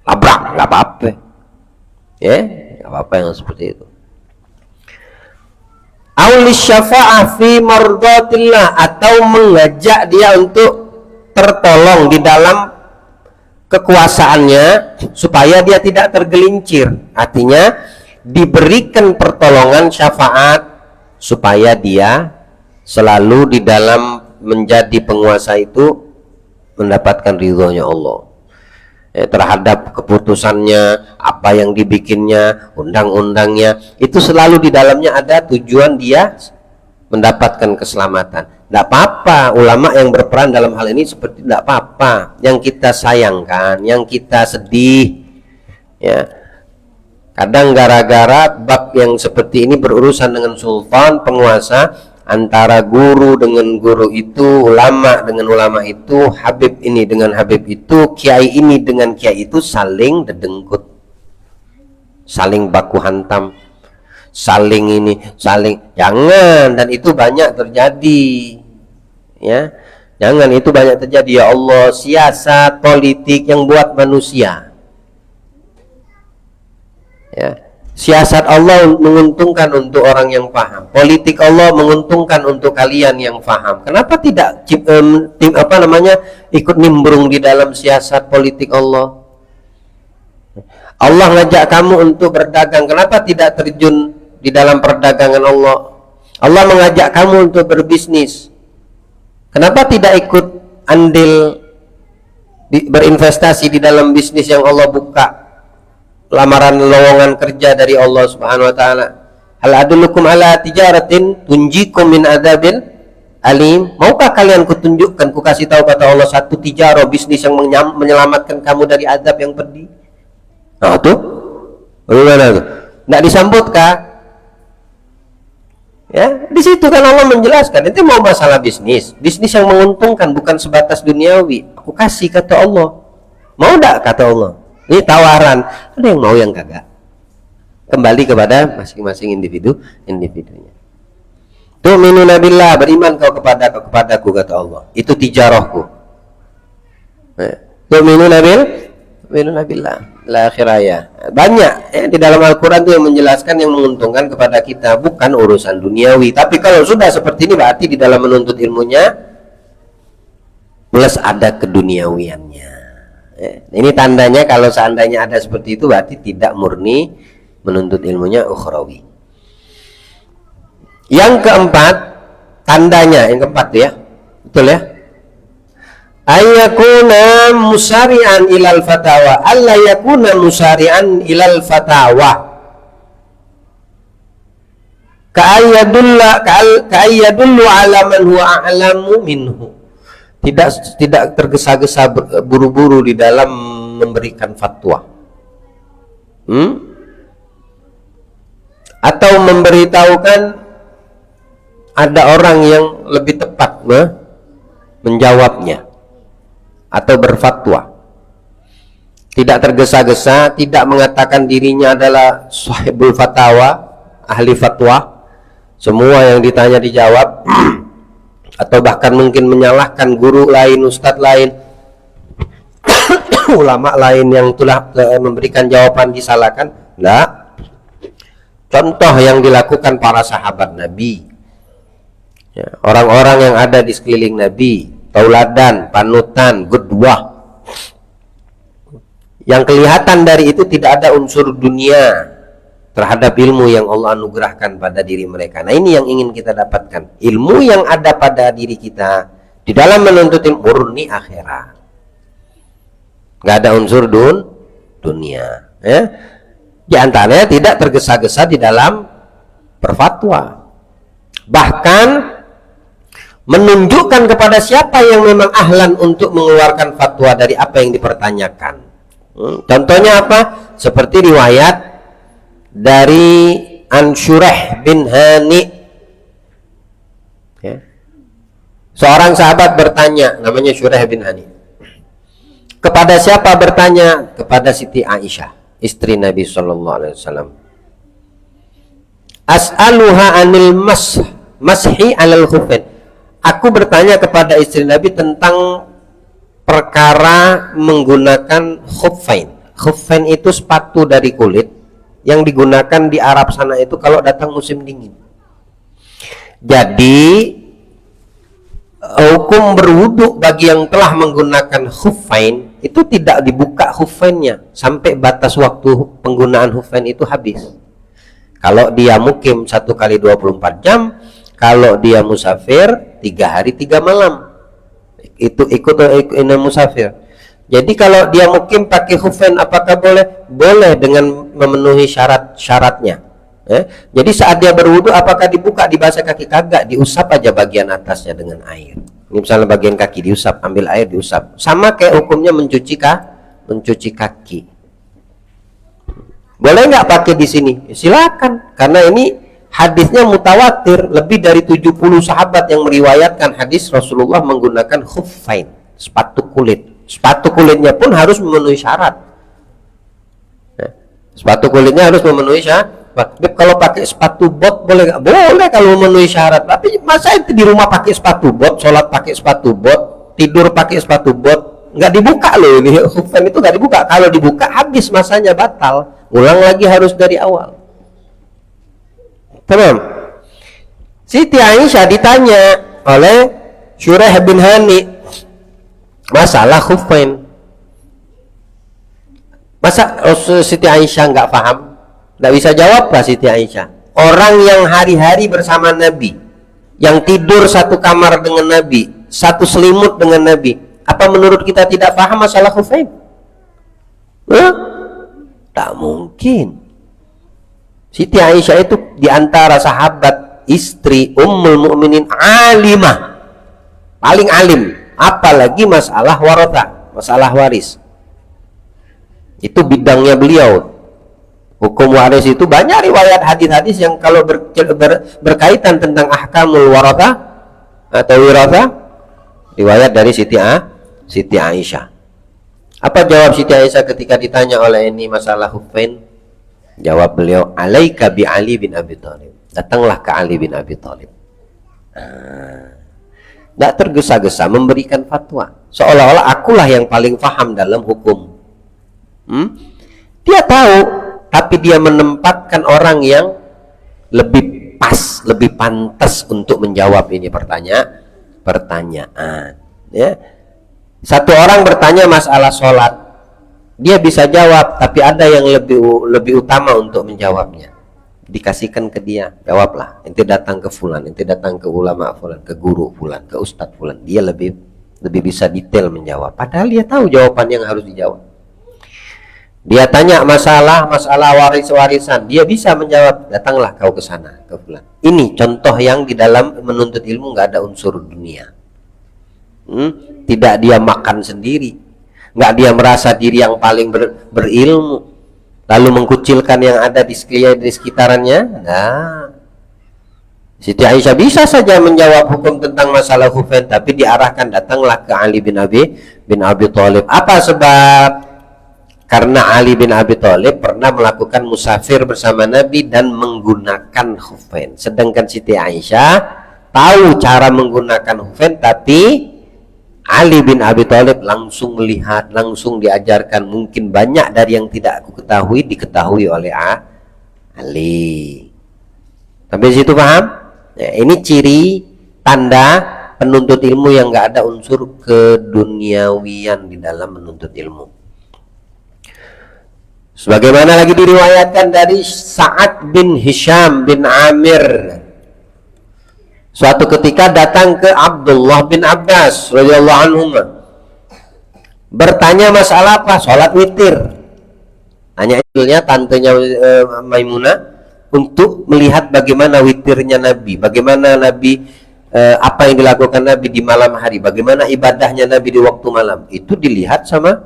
[SPEAKER 1] labrak, nggak apa-apa, ya, nggak apa-apa yang seperti itu. Aulis syafa'ah fi mardatillah, atau mengajak dia untuk tertolong di dalam kekuasaannya supaya dia tidak tergelincir. Artinya diberikan pertolongan, syafaat, supaya dia selalu di dalam menjadi penguasa itu mendapatkan ridhonya Allah, terhadap keputusannya, apa yang dibikinnya, undang-undangnya, itu selalu di dalamnya ada tujuan dia mendapatkan keselamatan. Tidak apa-apa ulama yang berperan dalam hal ini, seperti tidak apa-apa. Yang kita sayangkan, yang kita sedih, ya, kadang gara-gara bab yang seperti ini berurusan dengan sultan, penguasa, antara guru dengan guru itu, ulama dengan ulama itu, habib ini dengan habib itu, kiai ini dengan kiai itu, saling dedengkut, saling baku hantam, saling ini, saling, jangan. Dan itu banyak terjadi, ya, jangan, itu banyak terjadi. Ya Allah, siasat politik yang buat manusia, ya, siasat Allah menguntungkan untuk orang yang paham, politik Allah menguntungkan untuk kalian yang paham. Kenapa tidak ikut nimbrung di dalam siasat politik Allah? Allah ngajak kamu untuk berdagang, kenapa tidak terjun di dalam perdagangan Allah? Allah mengajak kamu untuk berbisnis, kenapa tidak ikut andil berinvestasi di dalam bisnis yang Allah buka, lamaran lowongan kerja dari Allah Subhanahu wa taala. Hal adullukum ala tijaratin tunjikum min adzabil alim. Maukah kalian kutunjukkan, ku kasih tahu kata Allah, satu tijarah, bisnis yang menyelamatkan kamu dari azab yang pedih. Nah, tuh bagaimana tuh? Nggak disambut-kah? Ya, di situ kan Allah menjelaskan, itu mau masalah bisnis yang menguntungkan, bukan sebatas duniawi. Aku kasih kata Allah. Mau enggak kata Allah? Ini tawaran. Ada yang mau, yang kagak. Kembali kepada masing-masing individunya. Tu'minuna billah, beriman kau kepadaku kata Allah. Itu tijarahku. Tu'minuna billah, la akhiraya. Banyak di dalam Al-Quran itu yang menjelaskan yang menguntungkan kepada kita, bukan urusan duniawi. Tapi kalau sudah seperti ini, berarti di dalam menuntut ilmunya plus ada keduniawiannya. Ini tandanya kalau seandainya ada seperti itu, berarti tidak murni menuntut ilmunya ukhrawi. Yang keempat, tandanya yang keempat ya, betul ya, ayyakuna musari'an ilal fatawa, alla yakuna musari'an ilal fatawa, ka'ayyadullu ala man huwa a'lamu minhu. Tidak tergesa-gesa buru-buru di dalam memberikan fatwa, atau memberitahukan ada orang yang lebih tepat menjawabnya atau berfatwa. Tidak tergesa-gesa, tidak mengatakan dirinya adalah sahibul fatwa, ahli fatwa, semua yang ditanya dijawab, atau bahkan mungkin menyalahkan guru lain, ustadz lain, ulama lain yang telah memberikan jawaban disalahkan. Enggak. Contoh yang dilakukan para sahabat Nabi, orang-orang yang ada di sekeliling Nabi, tauladan, panutan, qudwah. Yang kelihatan dari itu tidak ada unsur dunia terhadap ilmu yang Allah anugerahkan pada diri mereka. Nah, ini yang ingin kita dapatkan. Ilmu yang ada pada diri kita di dalam menuntut ilmu murni akhirat. Gak ada unsur dunia. Ya. Di antaranya tidak tergesa-gesa di dalam berfatwa. Bahkan menunjukkan kepada siapa yang memang ahlan untuk mengeluarkan fatwa dari apa yang dipertanyakan. Contohnya apa? Seperti riwayat dari Shuraih bin Hani. Ya. Seorang sahabat bertanya, namanya Shuraih bin Hani. Kepada siapa bertanya? Kepada Siti Aisyah, istri Nabi Shallallahu Alaihi Wasallam. As'aluha anil mashi alal khuffain. Aku bertanya kepada istri Nabi tentang perkara menggunakan khuffain. Khuffain itu sepatu dari kulit yang digunakan di Arab sana itu kalau datang musim dingin. Jadi hukum berwudu bagi yang telah menggunakan khuffain itu tidak dibuka khuffainnya sampai batas waktu penggunaan khuffain itu habis. Kalau dia mukim 1 kali 24 jam, kalau dia musafir 3 hari 3 malam, itu ikut musafir. Jadi kalau dia mukim pakai khuffain apakah boleh? Boleh dengan memenuhi syarat-syaratnya. Jadi saat dia berwudu apakah dibuka, dibasuh kaki? Kagak, diusap aja bagian atasnya dengan air. Ini misalnya bagian kaki diusap, ambil air diusap. Sama kayak hukumnya mencuci kaki. Boleh nggak pakai di sini? Silakan, karena ini hadisnya mutawatir, lebih dari 70 sahabat yang meriwayatkan hadis Rasulullah menggunakan khuffain, sepatu kulit. Sepatu kulitnya pun harus memenuhi syarat. Sepatu kulitnya harus memenuhi syarat. Kalau pakai sepatu bot boleh nggak? Boleh kalau memenuhi syarat. Tapi masa itu di rumah pakai sepatu bot, sholat pakai sepatu bot, tidur pakai sepatu bot, nggak dibuka loh ini. Khuffain itu nggak dibuka. Kalau dibuka habis masanya, batal. Ulang lagi harus dari awal. Tamam. Siti Aisyah ditanya oleh Shuraih bin Hani masalah khuffain. Masa Siti Aisyah nggak paham? Nggak bisa jawab lah Siti Aisyah. Orang yang hari-hari bersama Nabi, yang tidur satu kamar dengan Nabi, satu selimut dengan Nabi. Apa menurut kita tidak paham masalah khufain? Tak mungkin. Siti Aisyah itu diantara sahabat, istri Ummul Mukminin, alimah, paling alim, apalagi masalah waratha, masalah waris. Itu bidangnya beliau. Hukum waris itu banyak riwayat hadis-hadis yang kalau berkaitan tentang ahkamul waratha atau wiratha, riwayat dari Siti Aisyah. Apa jawab Siti Aisyah ketika ditanya oleh ini masalah khuffain? Jawab beliau, alaika bi Ali bin Abi Thalib. Datanglah ke Ali bin Abi Thalib. Tidak tergesa-gesa memberikan fatwa, seolah-olah akulah yang paling paham dalam hukum. Dia tahu, tapi dia menempatkan orang yang lebih pas, lebih pantas untuk menjawab ini pertanyaan. Ya. Satu orang bertanya masalah sholat, dia bisa jawab, tapi ada yang lebih utama untuk menjawabnya. Dikasihkan ke dia, jawablah. Ente datang ke fulan, ente datang ke ulama fulan, ke guru fulan, ke ustadz fulan. Dia lebih bisa detail menjawab. Padahal dia tahu jawaban yang harus dijawab. Dia tanya masalah waris-warisan, dia bisa menjawab, datanglah kau ke sana, ke fulan. Ini contoh yang di dalam menuntut ilmu nggak ada unsur dunia. Tidak dia makan sendiri, nggak dia merasa diri yang paling berilmu, lalu mengkucilkan yang ada di sekitarannya. Nah, Siti Aisyah bisa saja menjawab hukum tentang masalah khuffain, tapi diarahkan, datanglah ke Ali bin Abi Thalib. Apa sebab? Karena Ali bin Abi Thalib pernah melakukan musafir bersama Nabi dan menggunakan khuffain. Sedangkan Siti Aisyah tahu cara menggunakan khuffain, tapi Ali bin Abi Thalib langsung melihat, langsung diajarkan. Mungkin banyak dari yang tidak aku ketahui diketahui oleh Ali. Sampai situ paham? Ya, ini ciri tanda penuntut ilmu yang nggak ada unsur keduniawian di dalam menuntut ilmu. Sebagaimana lagi diriwayatkan dari Sa'ad bin Hisham bin Amir, suatu ketika datang ke Abdullah bin Abbas radhiyallahu anhu, bertanya masalah apa? Sholat witir. Tanya ilmunya tantenya Maimunah untuk melihat bagaimana witirnya Nabi, bagaimana Nabi, apa yang dilakukan Nabi di malam hari, bagaimana ibadahnya Nabi di waktu malam. Itu dilihat sama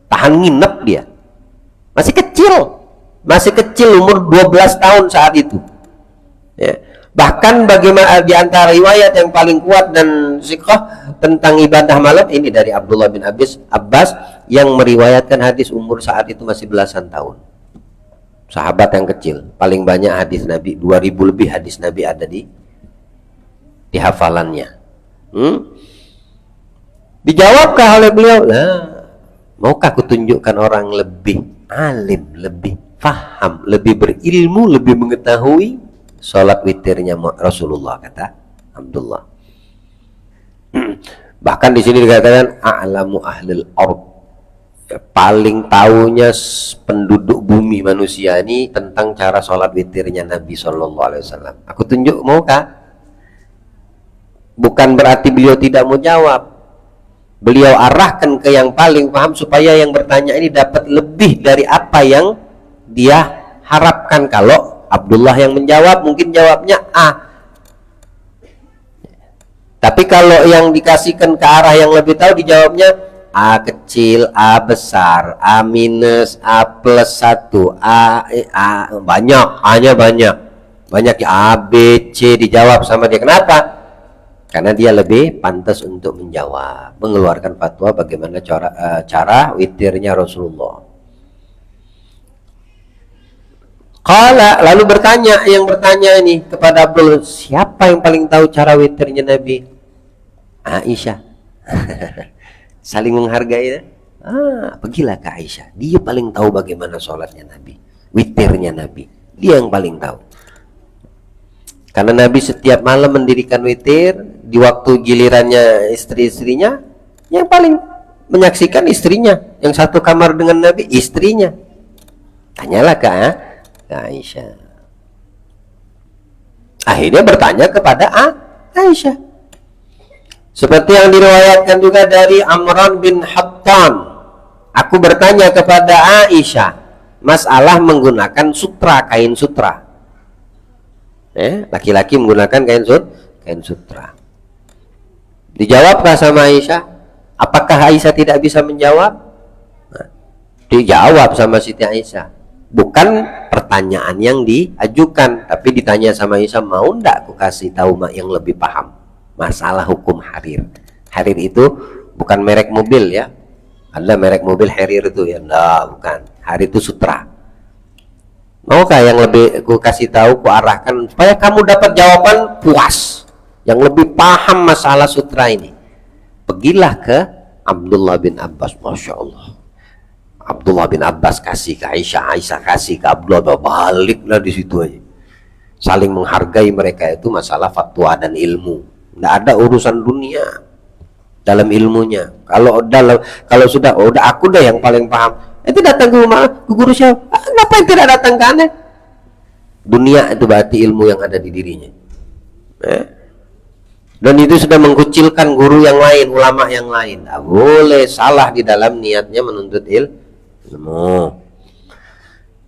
[SPEAKER 1] tahan nginep dia. Masih kecil, umur 12 tahun saat itu. Ya. Bahkan bagaimana di antara riwayat yang paling kuat dan siqah tentang ibadah malam ini dari Abdullah bin Abbas yang meriwayatkan hadis umur saat itu masih belasan tahun. Sahabat yang kecil, paling banyak hadis Nabi, 2000 lebih hadis Nabi ada di hafalannya. Dijawabkah oleh beliau? Maukah aku tunjukkan orang lebih alim, lebih paham, lebih berilmu, lebih mengetahui sholat witirnya Rasulullah, kata Abdullah. Bahkan di sini dikatakan a'lamu ahlil ard, paling tahunya penduduk bumi manusia ini tentang cara sholat witirnya Nabi Shallallahu Alaihi Wasallam. Aku tunjuk, maukah? Bukan berarti beliau tidak mau jawab. Beliau arahkan ke yang paling paham supaya yang bertanya ini dapat lebih dari apa yang dia harapkan. Kalau Abdullah yang menjawab, mungkin jawabnya A. Tapi kalau yang dikasihkan ke arah yang lebih tahu, dijawabnya A kecil, A besar, A minus, A plus 1, A banyak, A-nya banyak ya, A, B, C dijawab sama dia. Kenapa? Karena dia lebih pantas untuk menjawab, mengeluarkan fatwa bagaimana cara witirnya Rasulullah. Lalu yang bertanya ini kepada Abdul, siapa yang paling tahu cara witirnya Nabi? Aisyah. Saling menghargai. Pergilah ke Aisyah, dia paling tahu bagaimana sholatnya Nabi, witirnya Nabi, dia yang paling tahu. Karena Nabi setiap malam mendirikan witir, di waktu gilirannya istri-istrinya, yang paling menyaksikan istrinya, yang satu kamar dengan Nabi istrinya. Tanyalah ke Aisyah. Akhirnya bertanya kepada Aisyah. Seperti yang diriwayatkan juga dari Amran bin Hattan, aku bertanya kepada Aisyah masalah menggunakan sutra, kain sutra. Laki-laki menggunakan kain sutra. Dijawabkah sama Aisyah? Apakah Aisyah tidak bisa menjawab? Nah, dijawab sama Siti Aisyah. Bukan pertanyaan yang diajukan, tapi ditanya sama Aisyah, mau ndak aku kasih tahu mak yang lebih paham masalah hukum harir. Harir itu bukan merek mobil ya. Ada merek mobil Harir itu ya, enggak, bukan. Harir itu sutra. Maukah yang lebih aku kasih tahu, aku arahkan supaya kamu dapat jawaban puas, yang lebih paham masalah sutra ini? Pergilah ke Abdullah bin Abbas. Masya Allah, Abdullah bin Abbas kasih ke Aisyah, Aisyah kasih ke Abdullah, baliklah di situ aja. Saling menghargai mereka itu masalah fatwa dan ilmu. Tidak ada urusan dunia dalam ilmunya. Kalau sudah aku dah yang paling paham, itu datang ke rumah, ke guru siapa? Kenapa yang tidak datang ke aneh? Dunia itu berarti ilmu yang ada di dirinya. Dan itu sudah mengkucilkan guru yang lain, ulama yang lain. Tidak boleh salah di dalam niatnya menuntut ilmu.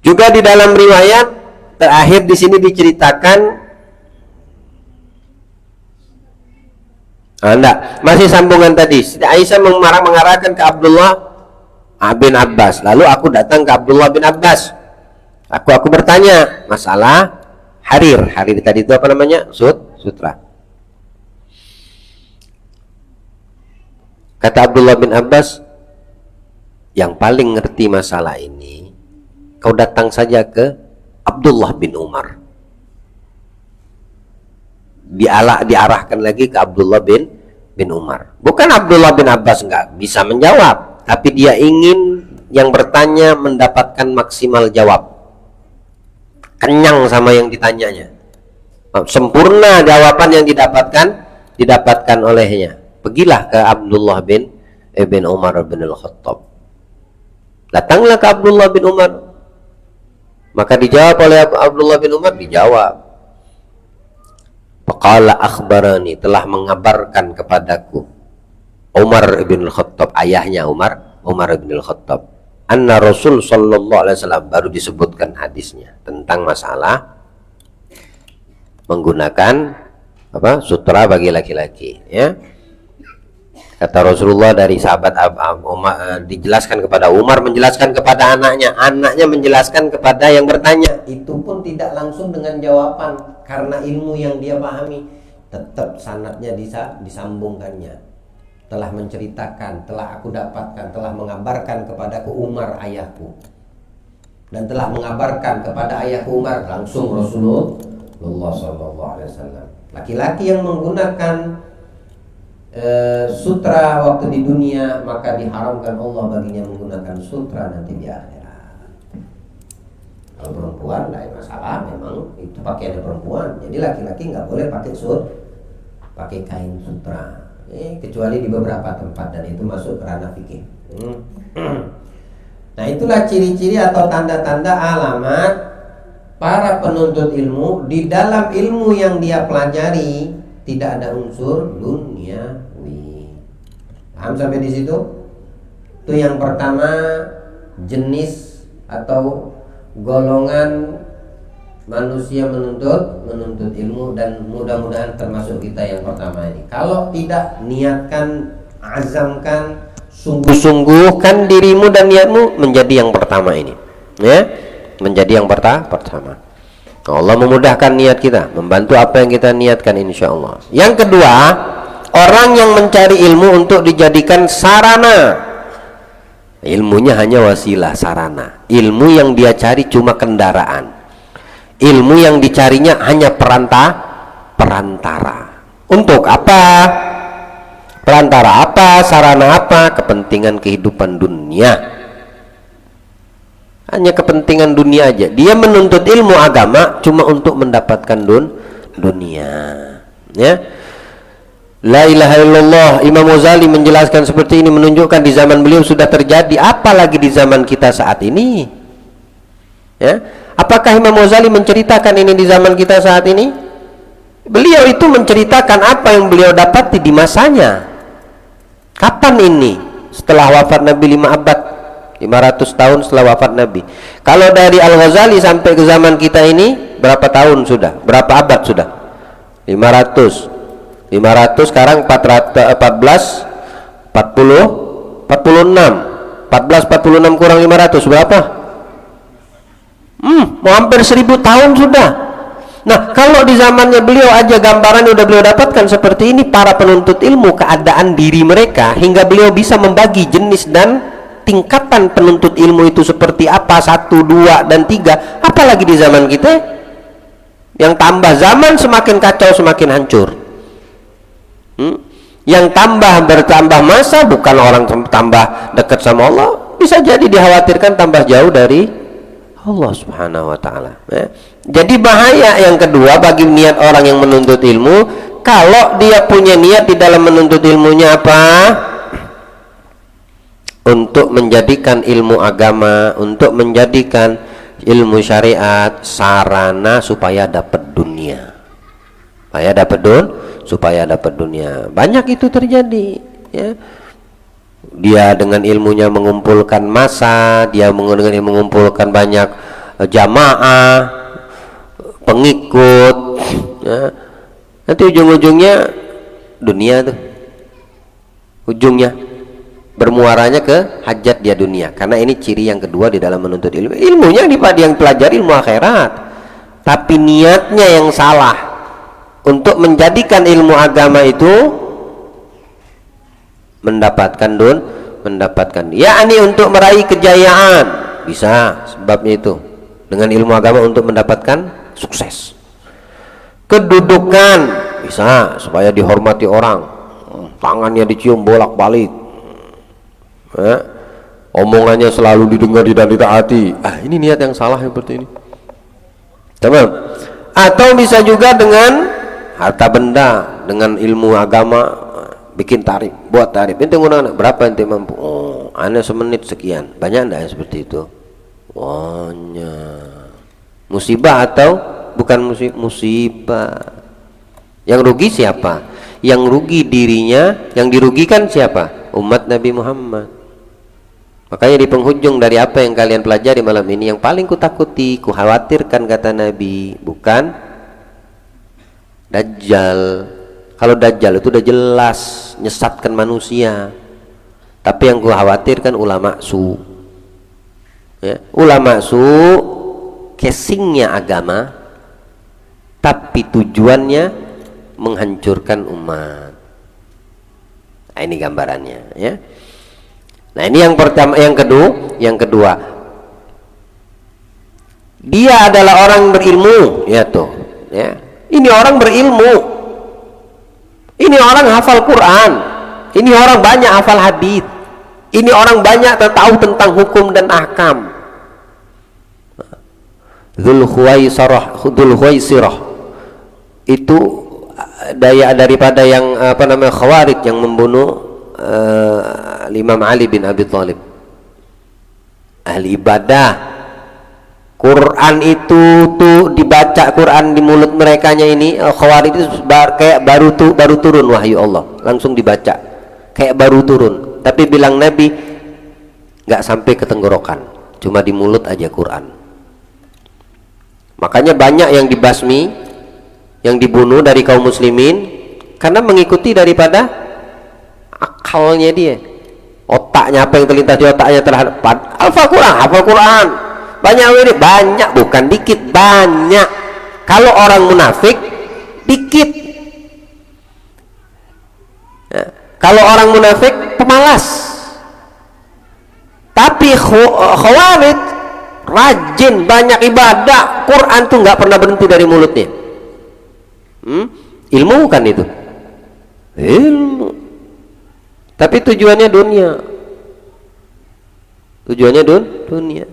[SPEAKER 1] Juga di dalam riwayat terakhir di sini diceritakan, enggak, masih sambungan tadi. Aisyah mengarahkan ke Abdullah bin Abbas. Lalu aku datang ke Abdullah bin Abbas. Aku bertanya masalah harir. Harir tadi itu apa namanya? Sutra. Kata Abdullah bin Abbas, yang paling ngerti masalah ini, kau datang saja ke Abdullah bin Umar. Diarahkan lagi ke Abdullah bin Umar. Bukan Abdullah bin Abbas nggak bisa menjawab, tapi dia ingin yang bertanya mendapatkan maksimal jawab, kenyang sama yang ditanyanya, sempurna jawaban yang didapatkan olehnya. Pergilah ke Abdullah bin Umar bin Al-Khattab. Datanglah ke Abdullah bin Umar, maka dijawab oleh Abdullah bin Umar, dijawab. Faqala akhbarani, telah mengabarkan kepadaku Umar bin Al-Khattab, ayahnya Umar bin Al-Khattab, anna Rasul sallallahu alaihi wasallam, baru disebutkan hadisnya tentang masalah menggunakan sutra bagi laki-laki, ya. Kata Rasulullah dari sahabat Umar, dijelaskan kepada Umar, menjelaskan kepada anaknya menjelaskan kepada yang bertanya. Itu pun tidak langsung dengan jawaban, karena ilmu yang dia pahami, tetap sanadnya disambungkannya. Telah menceritakan, telah aku dapatkan, telah mengabarkan kepadaku Umar ayahku, dan telah mengabarkan kepada ayahku Umar, langsung Rasulullah SAW. Laki-laki yang menggunakan sutra waktu di dunia, maka diharamkan Allah baginya menggunakan sutra nanti di akhirat. Kalau perempuan tidak masalah, memang itu pakaian perempuan. Jadi laki-laki nggak boleh pakai kain sutra, kecuali di beberapa tempat, dan itu masuk ke ranah fikih. Nah, itulah ciri-ciri atau tanda-tanda alamat para penuntut ilmu. Di dalam ilmu yang dia pelajari tidak ada unsur duniawi. Paham sampai di situ? Itu yang pertama, jenis atau golongan manusia menuntut ilmu, dan mudah-mudahan termasuk kita yang pertama ini. Kalau tidak, niatkan, azamkan, sungguh-sungguhkan dirimu dan niatmu menjadi yang pertama ini, ya, menjadi yang pertama. Allah memudahkan niat kita, membantu apa yang kita niatkan, insya Allah. Yang kedua, orang yang mencari ilmu untuk dijadikan sarana. Ilmunya hanya wasilah, sarana. Ilmu yang dia cari cuma kendaraan. Ilmu yang dicarinya hanya perantara. Untuk apa? Perantara apa? Sarana apa? Kepentingan kehidupan dunia. Hanya kepentingan dunia aja. Dia menuntut ilmu agama cuma untuk mendapatkan dunia, ya. La ilaha illallah. Imam Ghazali menjelaskan seperti ini, menunjukkan di zaman beliau sudah terjadi, apalagi di zaman kita saat ini, ya. Apakah Imam Ghazali menceritakan ini di zaman kita saat ini? Beliau itu menceritakan apa yang beliau dapati di masanya. Kapan ini? Setelah wafat Nabi 5 abad, 500 tahun setelah wafat Nabi. Kalau dari Al-Ghazali sampai ke zaman kita ini berapa tahun sudah? Berapa abad sudah? 500 sekarang 414 40 46 1446 kurang 500 berapa? Mau hampir 1000 tahun sudah. Nah, kalau di zamannya beliau aja gambaran udah beliau dapatkan seperti ini, para penuntut ilmu, keadaan diri mereka, hingga beliau bisa membagi jenis dan tingkatan penuntut ilmu itu seperti apa, 1, 2, dan 3. Apalagi di zaman kita, yang tambah zaman semakin kacau, semakin hancur. Yang bertambah masa, bukan orang tambah dekat sama Allah, bisa jadi dikhawatirkan tambah jauh dari Allah Subhanahu wa ta'ala. Jadi bahaya yang kedua bagi niat orang yang menuntut ilmu, kalau dia punya niat di dalam menuntut ilmunya apa? Untuk menjadikan ilmu agama, untuk menjadikan ilmu syariat sarana supaya dapat dunia. Supaya dapat dunia. Banyak itu terjadi, ya. Dia dengan ilmunya mengumpulkan massa, dia dengan mengumpulkan banyak jamaah, pengikut, ya. Nanti ujung-ujungnya dunia tuh, ujungnya bermuaranya ke hajat dia dunia. Karena ini ciri yang kedua di dalam menuntut ilmu. Ilmunya yang pelajari ilmu akhirat, tapi niatnya yang salah untuk menjadikan ilmu agama itu mendapatkan yakni untuk meraih kejayaan, bisa sebabnya itu dengan ilmu agama untuk mendapatkan sukses. Kedudukan bisa supaya dihormati orang, tangannya dicium bolak-balik, ya. Omongannya selalu didengar dan ditaati. Ini niat yang salah seperti ini, teman. Atau bisa juga dengan harta benda, dengan ilmu agama, bikin tarif, buat tarif. Ente ngurang berapa ente mampu? Ane semenit sekian. Banyak enggak yang seperti itu? Banyak. Musibah atau bukan musibah? Yang rugi siapa? Yang rugi dirinya, yang dirugikan siapa? Umat Nabi Muhammad. Makanya di penghujung dari apa yang kalian pelajari malam ini, yang paling kutakuti, kukhawatirkan kata Nabi, bukan Dajjal. Kalau Dajjal itu udah jelas nyesatkan manusia, tapi yang gue khawatirkan ulama su, ya. Ulama su casingnya agama, tapi tujuannya menghancurkan umat. Nah, ini gambarannya, ya. Nah, ini yang pertama. Yang kedua, dia adalah orang berilmu, ya tuh, ya. Ini orang berilmu. Ini orang hafal Quran, ini orang banyak hafal hadits, ini orang banyak tahu tentang hukum dan ahkam. Dzul Khuwaisirah itu daya daripada yang Khawarij yang membunuh Imam Ali bin Abi Thalib. Ahli ibadah. Quran itu tuh dibaca Quran di mulut merekanya ini, Khawarij itu kayak baru turun wahyu Allah, langsung dibaca kayak baru turun. Tapi bilang Nabi nggak sampai ke tenggorokan, cuma di mulut aja Quran. Makanya banyak yang dibasmi, yang dibunuh dari kaum muslimin karena mengikuti daripada akalnya dia, otaknya, apa yang terlintas di otaknya terhadap hafal Quran. Banyak, bukan dikit, banyak. Kalau orang munafik dikit, ya. Kalau orang munafik pemalas. Tapi Khawarij rajin, banyak ibadah. Quran tuh nggak pernah berhenti dari mulutnya. Ilmu bukan itu, ilmu. Tapi tujuannya dunia. Dunia.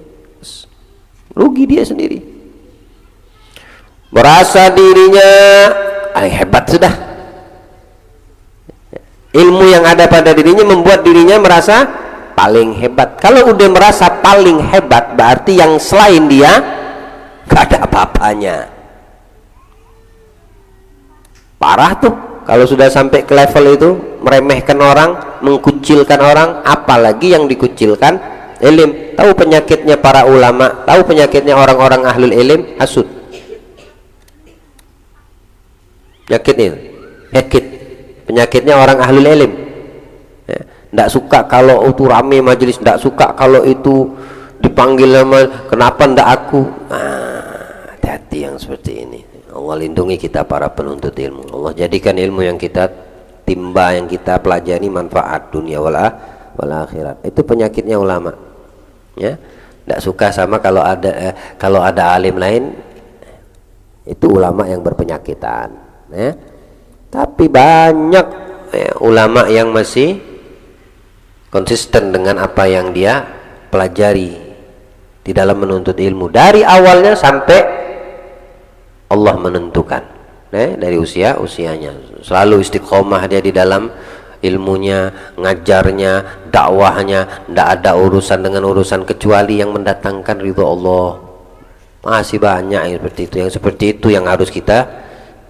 [SPEAKER 1] Rugi dia sendiri, merasa dirinya hebat sudah. Ilmu yang ada pada dirinya membuat dirinya merasa paling hebat. Kalau udah merasa paling hebat, berarti yang selain dia gak ada apa-apanya. Parah tuh kalau sudah sampai ke level itu, meremehkan orang, mengkucilkan orang, apalagi yang dikucilkan ilim. Tahu penyakitnya para ulama, tahu penyakitnya orang-orang ahlul ilim, hasud. Penyakitnya orang ahlul ilim. Tidak suka kalau itu rame majelis, tidak suka kalau itu dipanggil nama, kenapa ndak aku. Hati-hati yang seperti ini. Allah lindungi kita para penuntut ilmu. Allah jadikan ilmu yang kita timba, yang kita pelajari manfaat dunia wal akhirat. Itu penyakitnya ulama. Ya, tidak suka sama kalau ada alim lain, itu ulama yang berpenyakitan. Ya. Tapi banyak ulama yang masih konsisten dengan apa yang dia pelajari di dalam menuntut ilmu dari awalnya sampai Allah menentukan, dari usianya selalu istiqomah dia di dalam ilmunya, ngajarnya, dakwahnya, tidak ada urusan dengan urusan kecuali yang mendatangkan ridho Allah. Masih banyak yang seperti itu yang harus kita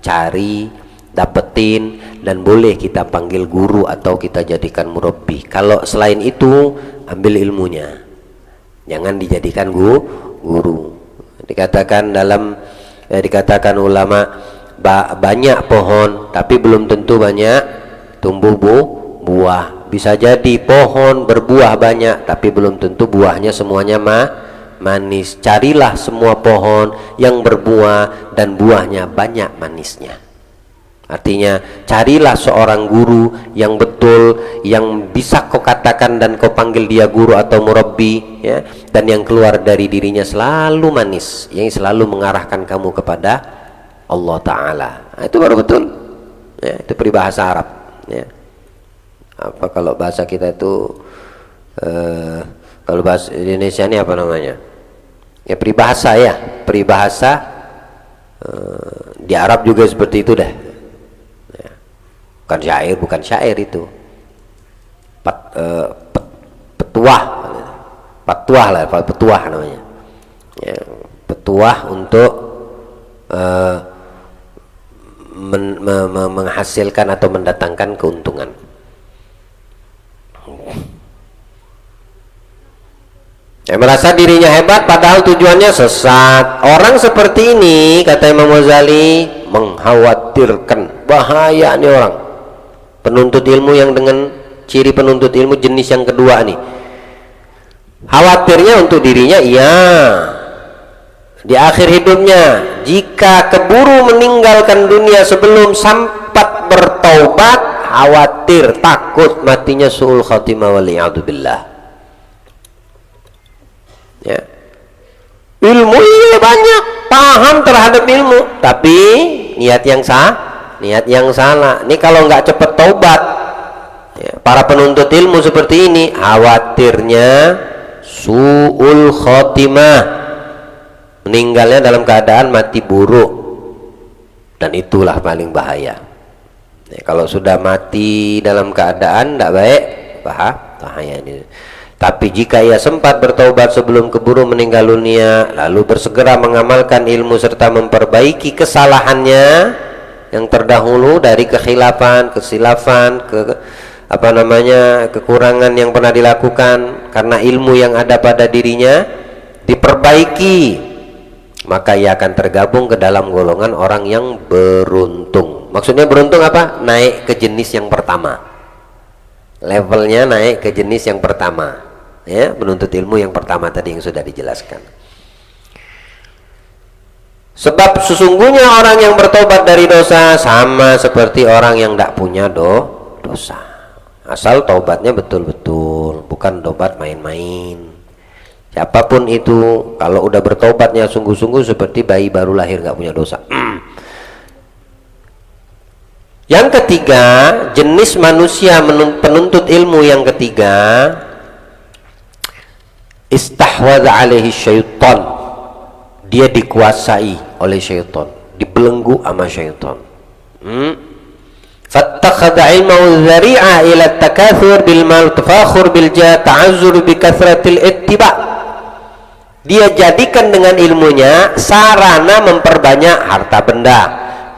[SPEAKER 1] cari, dapetin, dan boleh kita panggil guru atau kita jadikan murabbi. Kalau selain itu, ambil ilmunya, jangan dijadikan guru. Dikatakan ulama, banyak pohon tapi belum tentu banyak tumbuh buah. Bisa jadi pohon berbuah banyak tapi belum tentu buahnya semuanya manis. Carilah semua pohon yang berbuah dan buahnya banyak manisnya. Artinya carilah seorang guru yang betul, yang bisa kau katakan dan kau panggil dia guru atau murabbi, ya, dan yang keluar dari dirinya selalu manis, yang selalu mengarahkan kamu kepada Allah Ta'ala. Nah, itu baru betul, ya, itu peribahasa Arab, ya. Apa kalau bahasa kita itu kalau bahasa Indonesia ini apa namanya, ya peribahasa, ya peribahasa. Di Arab juga seperti itu dah. Bukan syair itu, petuah namanya, ya, petuah untuk menghasilkan atau mendatangkan keuntungan. Yang merasa dirinya hebat padahal tujuannya sesat. Orang seperti ini, kata Imam Ghazali, mengkhawatirkan. Bahaya nih orang penuntut ilmu yang dengan ciri penuntut ilmu jenis yang kedua nih. Khawatirnya untuk dirinya, iya, di akhir hidupnya jika keburu meninggalkan dunia sebelum sempat bertaubat, khawatir, takut matinya su'ul khatimah waliyadzubillah. Ya, ilmu ini banyak, paham terhadap ilmu, tapi niat yang salah. Ini kalau nggak cepat taubat, ya, para penuntut ilmu seperti ini khawatirnya su'ul khotimah, meninggalnya dalam keadaan mati buruk, dan itulah paling bahaya. Ya, kalau sudah mati dalam keadaan tidak baik, bahaya ini. Tapi jika ia sempat bertaubat sebelum keburu meninggal dunia, lalu bersegera mengamalkan ilmu serta memperbaiki kesalahannya yang terdahulu dari kesilapan, kekurangan yang pernah dilakukan, karena ilmu yang ada pada dirinya diperbaiki, maka ia akan tergabung ke dalam golongan orang yang beruntung. Maksudnya beruntung apa? Naik ke jenis yang pertama, levelnya naik ke jenis yang pertama, ya, menuntut ilmu yang pertama tadi yang sudah dijelaskan. Sebab sesungguhnya orang yang bertobat dari dosa sama seperti orang yang tidak punya dosa, asal taubatnya betul-betul, bukan tobat main-main. Siapapun itu, kalau udah bertobatnya sungguh-sungguh seperti bayi baru lahir nggak punya dosa. Yang ketiga, jenis manusia penuntut ilmu yang ketiga, istahwadha alaihi syaitan, dia dikuasai oleh syaitan, dibelenggu sama syaitan. Fattakhadha ilmahu dzari'a ila takatsur bil mal, tafakhur bil jah, ta'azzur bi kathratil ittiba. Dia jadikan dengan ilmunya sarana memperbanyak harta benda,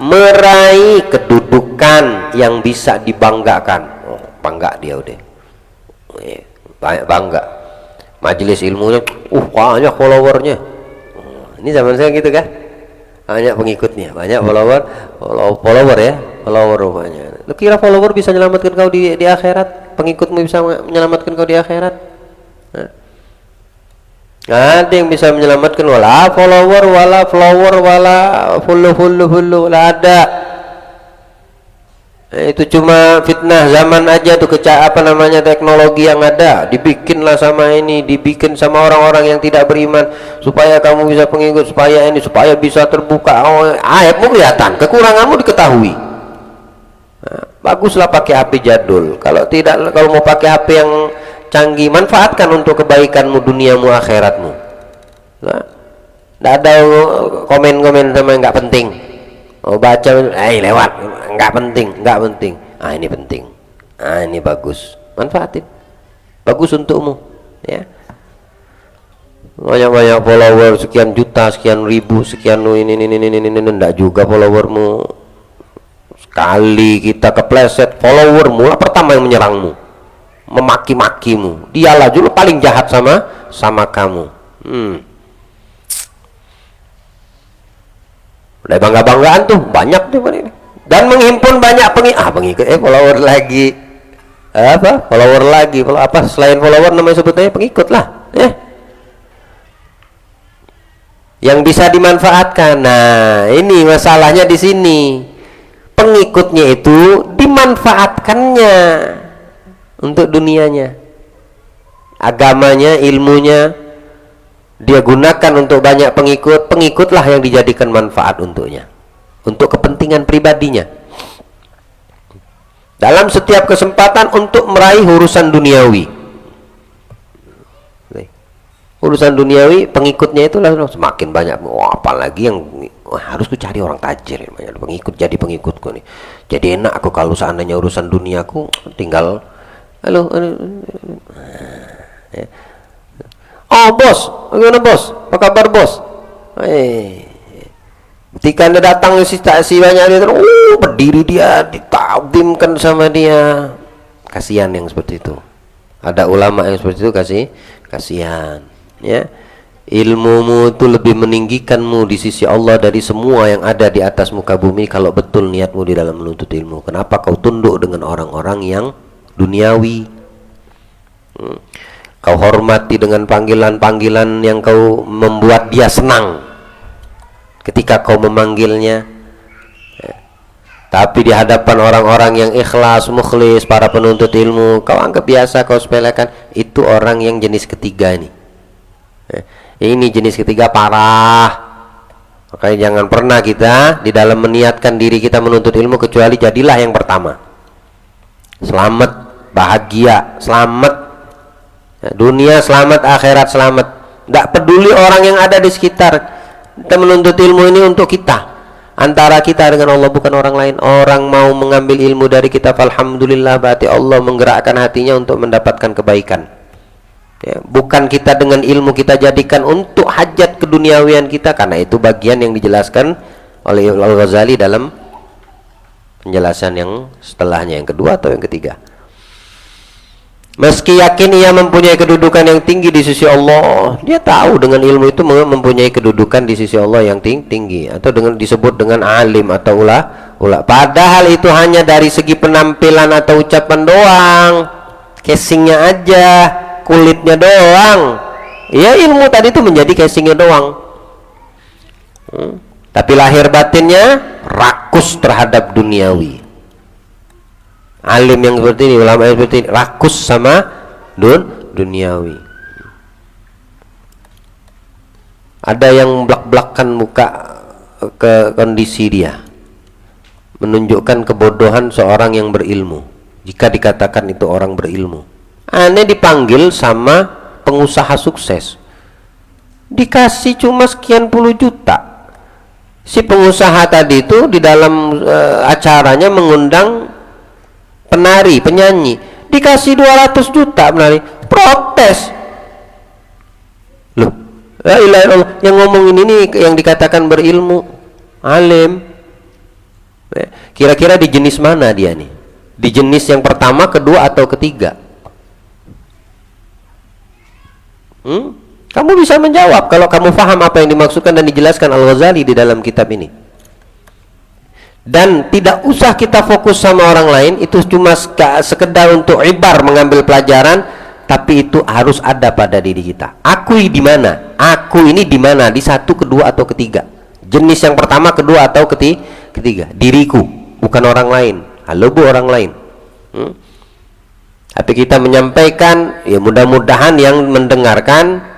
[SPEAKER 2] meraih kedudukan yang bisa dibanggakan. Oh, bangga dia udah. Bangga. Majelis ilmunya, banyak followernya. Ini zaman saya gitu kan? Banyak pengikutnya, banyak follower ya, follower banyak. Lu kira follower bisa menyelamatkan kau di akhirat? Pengikutmu bisa menyelamatkan kau di akhirat? Nah. Ada yang bisa menyelamatkan, wala follower, wala follower, wala follow, lah ada. Itu cuma fitnah zaman aja tuh, teknologi yang ada dibikinlah sama ini, dibikin sama orang-orang yang tidak beriman supaya kamu bisa pengikut, supaya bisa terbuka. Aibmu kelihatan, kekuranganmu diketahui. Nah, baguslah pakai HP jadul. Kalau mau pakai HP yang canggih, manfaatkan untuk kebaikanmu, duniamu, akhiratmu. Nah, tidak ada komen-komen sama yang nggak penting. Baca, lewat, nggak penting. Ini penting. Ini bagus, manfaatin. Bagus untukmu, ya. Banyak follower, sekian juta, sekian ribu, sekian ini, enggak juga followermu. Sekali kita kepleset, followermu lah pertama yang menyerangmu, memaki-makimu. Dialah dulu paling jahat sama kamu. Udah bangga-banggaan tuh banyak tuh ini. Dan menghimpun banyak pengikut, follower lagi. Follower lagi. Selain follower namanya sebutnya pengikut lah, yang bisa dimanfaatkan. Nah, ini masalahnya di sini. Pengikutnya itu dimanfaatkannya untuk dunianya, agamanya, ilmunya dia gunakan untuk banyak pengikutlah yang dijadikan manfaat untuknya, untuk kepentingan pribadinya, dalam setiap kesempatan untuk meraih urusan duniawi. Urusan duniawi, pengikutnya itu semakin banyak. Apalagi yang harus ku cari orang tajir, banyak pengikut, jadi pengikutku nih. Jadi enak aku kalau seandainya urusan duniaku tinggal halo. Bos, bagaimana bos? Apa kabar bos? Ketika anda datang si banyak dia, berdiri dia, ditakdimkan sama dia. Kasihan yang seperti itu. Ada ulama yang seperti itu, kasihan. Ya, ilmumu itu lebih meninggikanmu di sisi Allah dari semua yang ada di atas muka bumi kalau betul niatmu di dalam menuntut ilmu. Kenapa kau tunduk dengan orang-orang yang duniawi? Kau hormati dengan panggilan-panggilan yang kau membuat dia senang ketika kau memanggilnya. Tapi di hadapan orang-orang yang ikhlas, mukhlis, para penuntut ilmu, kau anggap biasa, kau sepelekan. Itu orang yang jenis ketiga ini. Ini jenis ketiga parah. Makanya jangan pernah kita di dalam meniatkan diri kita menuntut ilmu kecuali jadilah yang pertama. Selamat, bahagia, selamat dunia, selamat akhirat, selamat. Tidak peduli orang yang ada di sekitar. Kita menuntut ilmu ini untuk kita, antara kita dengan Allah, bukan orang lain. Orang mau mengambil ilmu dari kita, alhamdulillah, berarti Allah menggerakkan hatinya untuk mendapatkan kebaikan. Ya, bukan kita dengan ilmu kita jadikan untuk hajat keduniawian kita, karena itu bagian yang dijelaskan oleh Al-Ghazali dalam penjelasan yang setelahnya, yang kedua atau yang ketiga. Meski yakin ia mempunyai kedudukan yang tinggi di sisi Allah, dia tahu dengan ilmu itu mempunyai kedudukan di sisi Allah yang tinggi, atau dengan disebut dengan alim atau ula. Padahal itu hanya dari segi penampilan atau ucapan doang, casingnya aja, kulitnya doang. Ya, ilmu tadi itu menjadi casingnya doang. Tapi lahir batinnya rakus terhadap duniawi. Alim yang seperti ini, ulama yang seperti ini, rakus sama duniawi. Ada yang blak-blakan muka ke kondisi dia, menunjukkan kebodohan seorang yang berilmu. Jika dikatakan itu orang berilmu, aneh dipanggil sama pengusaha sukses, dikasih cuma sekian puluh juta. Si pengusaha tadi itu di dalam acaranya mengundang penari, penyanyi, dikasih 200 juta penari, protes. Loh, la ilaha illallah, yang ngomongin ini yang dikatakan berilmu, alim. Kira-kira di jenis mana dia nih? Di jenis yang pertama, kedua, atau ketiga? Kamu bisa menjawab kalau kamu paham apa yang dimaksudkan dan dijelaskan Al-Ghazali di dalam kitab ini. Dan tidak usah kita fokus sama orang lain, itu cuma sekedar untuk ibar mengambil pelajaran, tapi itu harus ada pada diri kita. Aku di mana? Aku ini di mana? Di satu, kedua, atau ketiga? Jenis yang pertama, kedua, atau ketiga? Diriku, bukan orang lain. Halo bu, orang lain. Tapi kita menyampaikan, ya mudah-mudahan yang mendengarkan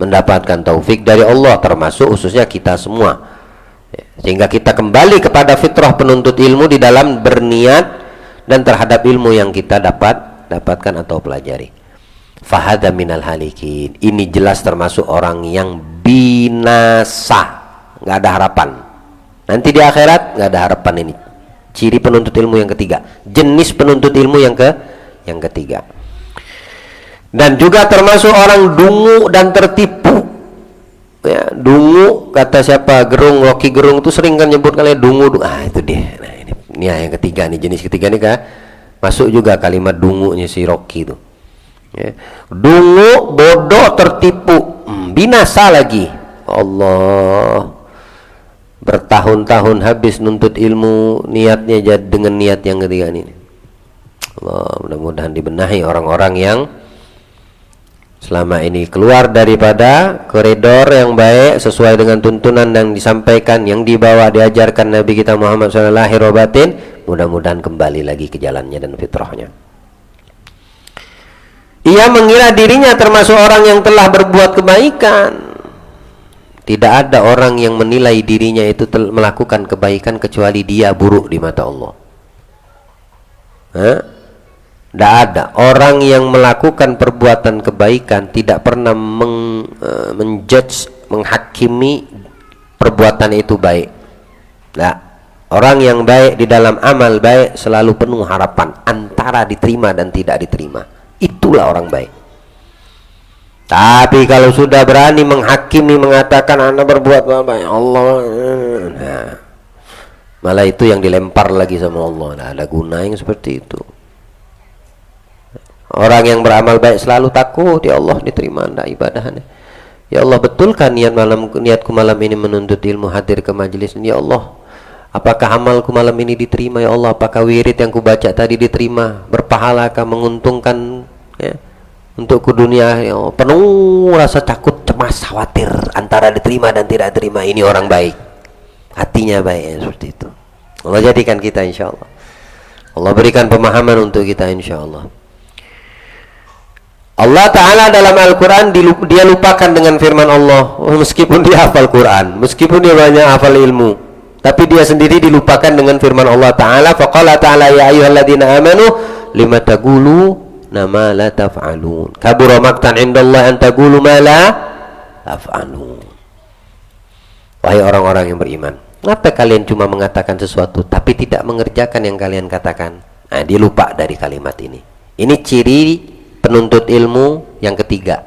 [SPEAKER 2] mendapatkan taufik dari Allah, termasuk khususnya kita semua. Sehingga kita kembali kepada fitrah penuntut ilmu di dalam berniat dan terhadap ilmu yang kita dapatkan atau pelajari. Fahadha minal halikin, ini jelas termasuk orang yang binasa, nggak ada harapan. Nanti di akhirat nggak ada harapan. Ini ciri penuntut ilmu yang ketiga, jenis penuntut ilmu yang ketiga. Dan juga termasuk orang dungu dan tertipu. Ya, dungu, kata siapa, Gerung, Rocky Gerung itu sering kan nyebut kalian dungu. Itu dia. Nah, ini yang ketiga nih, jenis ketiga nih kah? Masuk juga kalimat dungunya si Rocky itu. Ya. Dungu, bodoh, tertipu, binasa lagi. Allah, bertahun-tahun habis nuntut ilmu, niatnya jadi dengan niat yang ketiga ini. Allah, mudah-mudahan dibenahi orang-orang yang selama ini keluar daripada koridor yang baik sesuai dengan tuntunan yang disampaikan, yang dibawa, diajarkan Nabi kita Muhammad SAW. Mudah-mudahan kembali lagi ke jalannya dan fitrahnya. Ia mengira dirinya termasuk orang yang telah berbuat kebaikan. Tidak ada orang yang menilai dirinya itu melakukan kebaikan kecuali dia buruk di mata Allah. Tidak ada orang yang melakukan perbuatan kebaikan tidak pernah menjudge, menghakimi perbuatan itu baik. Nah, orang yang baik di dalam amal baik selalu penuh harapan antara diterima dan tidak diterima. Itulah orang baik. Tapi kalau sudah berani menghakimi, mengatakan Anda berbuat baik, Allah, nah, malah itu yang dilempar lagi sama Allah. Nah, ada guna yang seperti itu. Orang yang beramal baik selalu takut, ya Allah, diterima anda ibadahnya. Ya Allah, betulkan niatku malam ini menuntut ilmu, hadir ke majelis ini. Ya Allah, apakah amalku malam ini diterima? Ya Allah, apakah wirid yang kubaca tadi diterima? Berpahalakah, menguntungkan ya, untukku dunia? Ya Allah, penuh rasa takut, cemas, khawatir antara diterima dan tidak diterima. Ini orang baik, hatinya baik ya, seperti itu. Allah jadikan kita insya Allah. Allah berikan pemahaman untuk kita insya Allah. Allah Ta'ala dalam Al-Quran dia lupakan dengan firman Allah. Meskipun dia hafal Quran, meskipun dia banyak hafal ilmu, tapi dia sendiri dilupakan dengan firman Allah Ta'ala. Faqala Ta'ala ya ayyuhalladzina amanu lima taqulu ma la taf'alun, kabura maqtan indallah an taqulu ma la taf'alun. Wahai orang-orang yang beriman, kenapa kalian cuma mengatakan sesuatu tapi tidak mengerjakan yang kalian katakan? Nah, dia lupa dari kalimat ini. Ini ciri penuntut ilmu yang ketiga.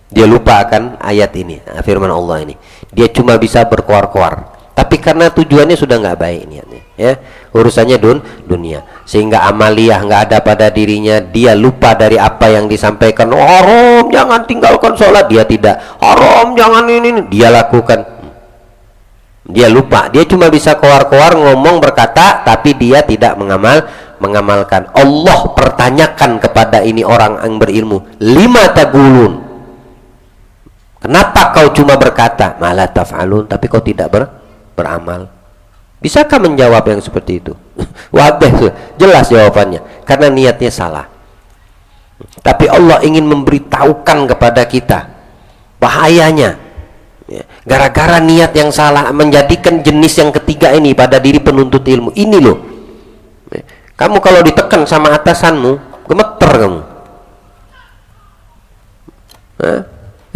[SPEAKER 2] Dia lupa akan ayat ini, firman Allah ini. Dia cuma bisa berkoar-koar, tapi karena tujuannya sudah nggak baik niatnya, ya, urusannya dunia, sehingga amaliyah nggak ada pada dirinya. Dia lupa dari apa yang disampaikan. Haram, jangan tinggalkan sholat. Dia tidak. Haram, jangan ini. Dia lakukan. Dia lupa. Dia cuma bisa koar-koar, ngomong, berkata, tapi dia tidak mengamalkan. Allah pertanyakan kepada ini orang yang berilmu, lima taqulun, kenapa kau cuma berkata malah taf'alun, tapi kau tidak beramal? Bisakah menjawab yang seperti itu? Wadah, jelas jawabannya, karena niatnya salah. Tapi Allah ingin memberitahukan kepada kita bahayanya, gara-gara niat yang salah menjadikan jenis yang ketiga ini pada diri penuntut ilmu ini loh. Kamu kalau ditekan sama atasanmu, gemeter kamu.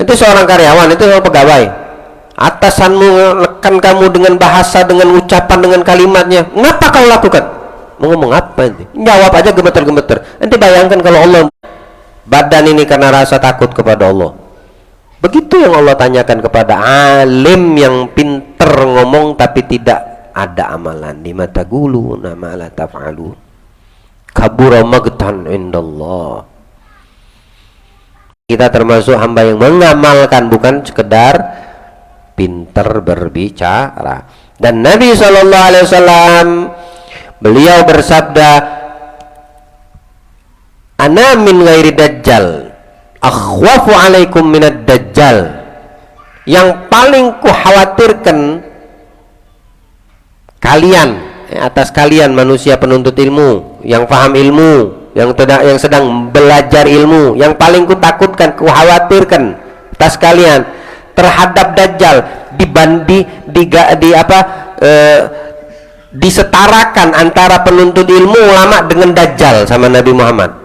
[SPEAKER 2] Itu seorang karyawan, itu seorang pegawai. Atasanmu menekan kamu dengan bahasa, dengan ucapan, dengan kalimatnya. Kenapa kau lakukan? Mau ngomong apa nanti? Jawab aja gemeter-gemeter. Nanti bayangkan kalau Allah, badan ini karena rasa takut kepada Allah. Begitu yang Allah tanyakan kepada alim yang pinter ngomong tapi tidak ada amalan. Lima taquluna ma la taf'alun. Kabura magtan indallah. Kita termasuk hamba yang mengamalkan, bukan sekedar pintar berbicara. Dan Nabi SAW beliau bersabda, ana min ghairi dajjal akhwafu alaikum minad dajjal. Yang paling kukhawatirkan kalian, atas kalian manusia penuntut ilmu, yang paham ilmu, yang sedang belajar ilmu, yang paling kutakutkan, kukhawatirkan atas kalian terhadap dajjal disetarakan antara penuntut ilmu ulama dengan dajjal sama Nabi Muhammad.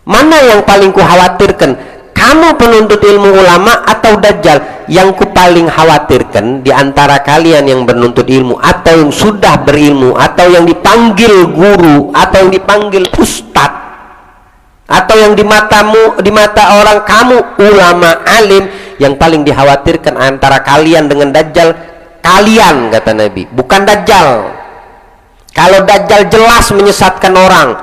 [SPEAKER 2] Mana yang paling kukhawatirkan, kamu penuntut ilmu ulama atau dajjal? Yang ku paling khawatirkan di antara kalian yang menuntut ilmu atau yang sudah berilmu atau yang dipanggil guru atau yang dipanggil ustadz atau yang di mata orang kamu ulama alim, yang paling dikhawatirkan antara kalian dengan dajjal kalian, kata Nabi, bukan dajjal. Kalau dajjal jelas menyesatkan orang,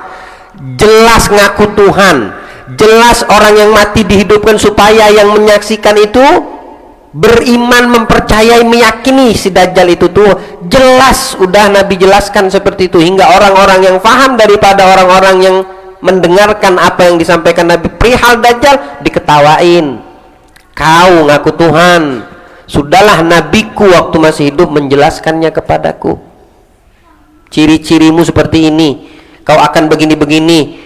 [SPEAKER 2] jelas ngaku Tuhan, jelas orang yang mati dihidupkan supaya yang menyaksikan itu beriman, mempercayai, meyakini si dajjal itu tuh jelas, udah Nabi jelaskan seperti itu, hingga orang-orang yang paham daripada orang-orang yang mendengarkan apa yang disampaikan Nabi perihal dajjal diketawain. Kau ngaku Tuhan, sudahlah nabiku waktu masih hidup menjelaskannya kepadaku, ciri-cirimu seperti ini, kau akan begini-begini,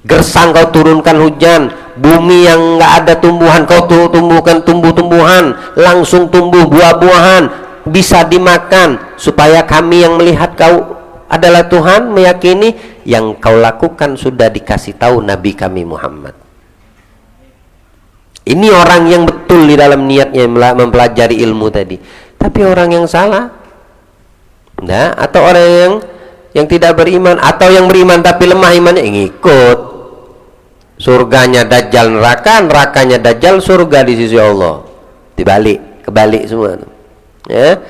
[SPEAKER 2] gersang kau turunkan hujan, bumi yang nggak ada tumbuhan kau tumbuhkan tumbuh-tumbuhan, langsung tumbuh buah-buahan, bisa dimakan, supaya kami yang melihat kau adalah Tuhan, meyakini. Yang kau lakukan sudah dikasih tahu Nabi kami Muhammad. Ini orang yang betul di dalam niatnya mempelajari ilmu tadi. Tapi orang yang salah, nah, atau orang yang tidak beriman, atau yang beriman tapi lemah imannya, ngikut surganya dajjal neraka, nerakanya dajjal surga di sisi Allah. Kebalik semua, ya.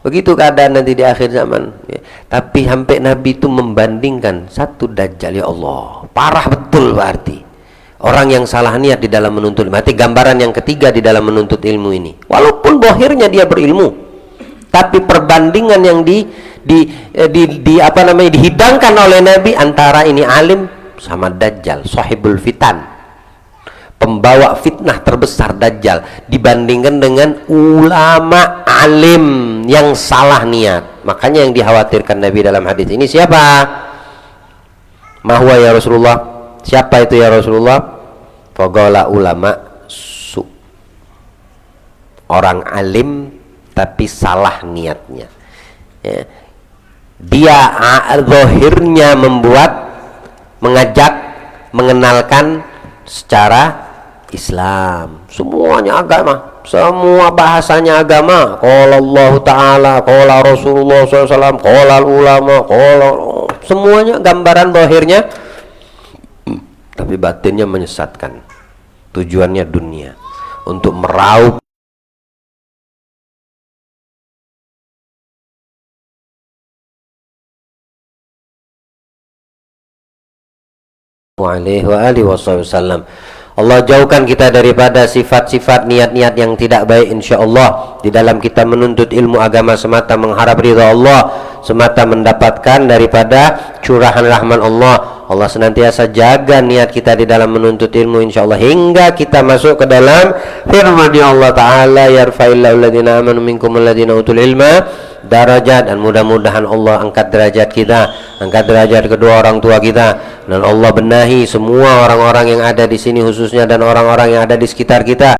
[SPEAKER 2] Begitu keadaan nanti di akhir zaman, ya. Tapi sampai Nabi itu membandingkan satu dajjal, ya Allah, parah betul berarti orang yang salah niat di dalam menuntut ilmu. Berarti gambaran yang ketiga di dalam menuntut ilmu ini, walaupun bohirnya dia berilmu, tapi perbandingan yang dihidangkan oleh Nabi antara ini alim sama dajjal, sahibul fitan, pembawa fitnah terbesar dajjal, dibandingkan dengan ulama alim yang salah niat. Makanya yang dikhawatirkan Nabi dalam hadis ini siapa? Mahwa ya Rasulullah, siapa itu ya Rasulullah? Faqala ulama su, orang alim tapi salah niatnya, ya. Dia zahirnya mengajak, mengenalkan secara Islam, semuanya agama, semua bahasanya agama. Qala Allah Ta'ala, qala Rasulullah SAW, qala ulama, qala, semuanya gambaran zahirnya, tapi batinnya menyesatkan. Tujuannya dunia, untuk meraup alaihi wa alihi wasallam. Allah jauhkan kita daripada sifat-sifat niat-niat yang tidak baik, insyaallah. Di dalam kita menuntut ilmu agama semata mengharap ridha Allah, semata mendapatkan daripada curahan rahman Allah. Allah senantiasa jaga niat kita di dalam menuntut ilmu, insyaallah, hingga kita masuk ke dalam firman Allah Ta'ala, yarfa'illahu alladhina amanu minkum alladhina utul ilma darajat. Dan mudah-mudahan Allah angkat derajat kita, angkat derajat kedua orang tua kita, dan Allah benahi semua orang-orang yang ada di sini khususnya, dan orang-orang yang ada di sekitar kita.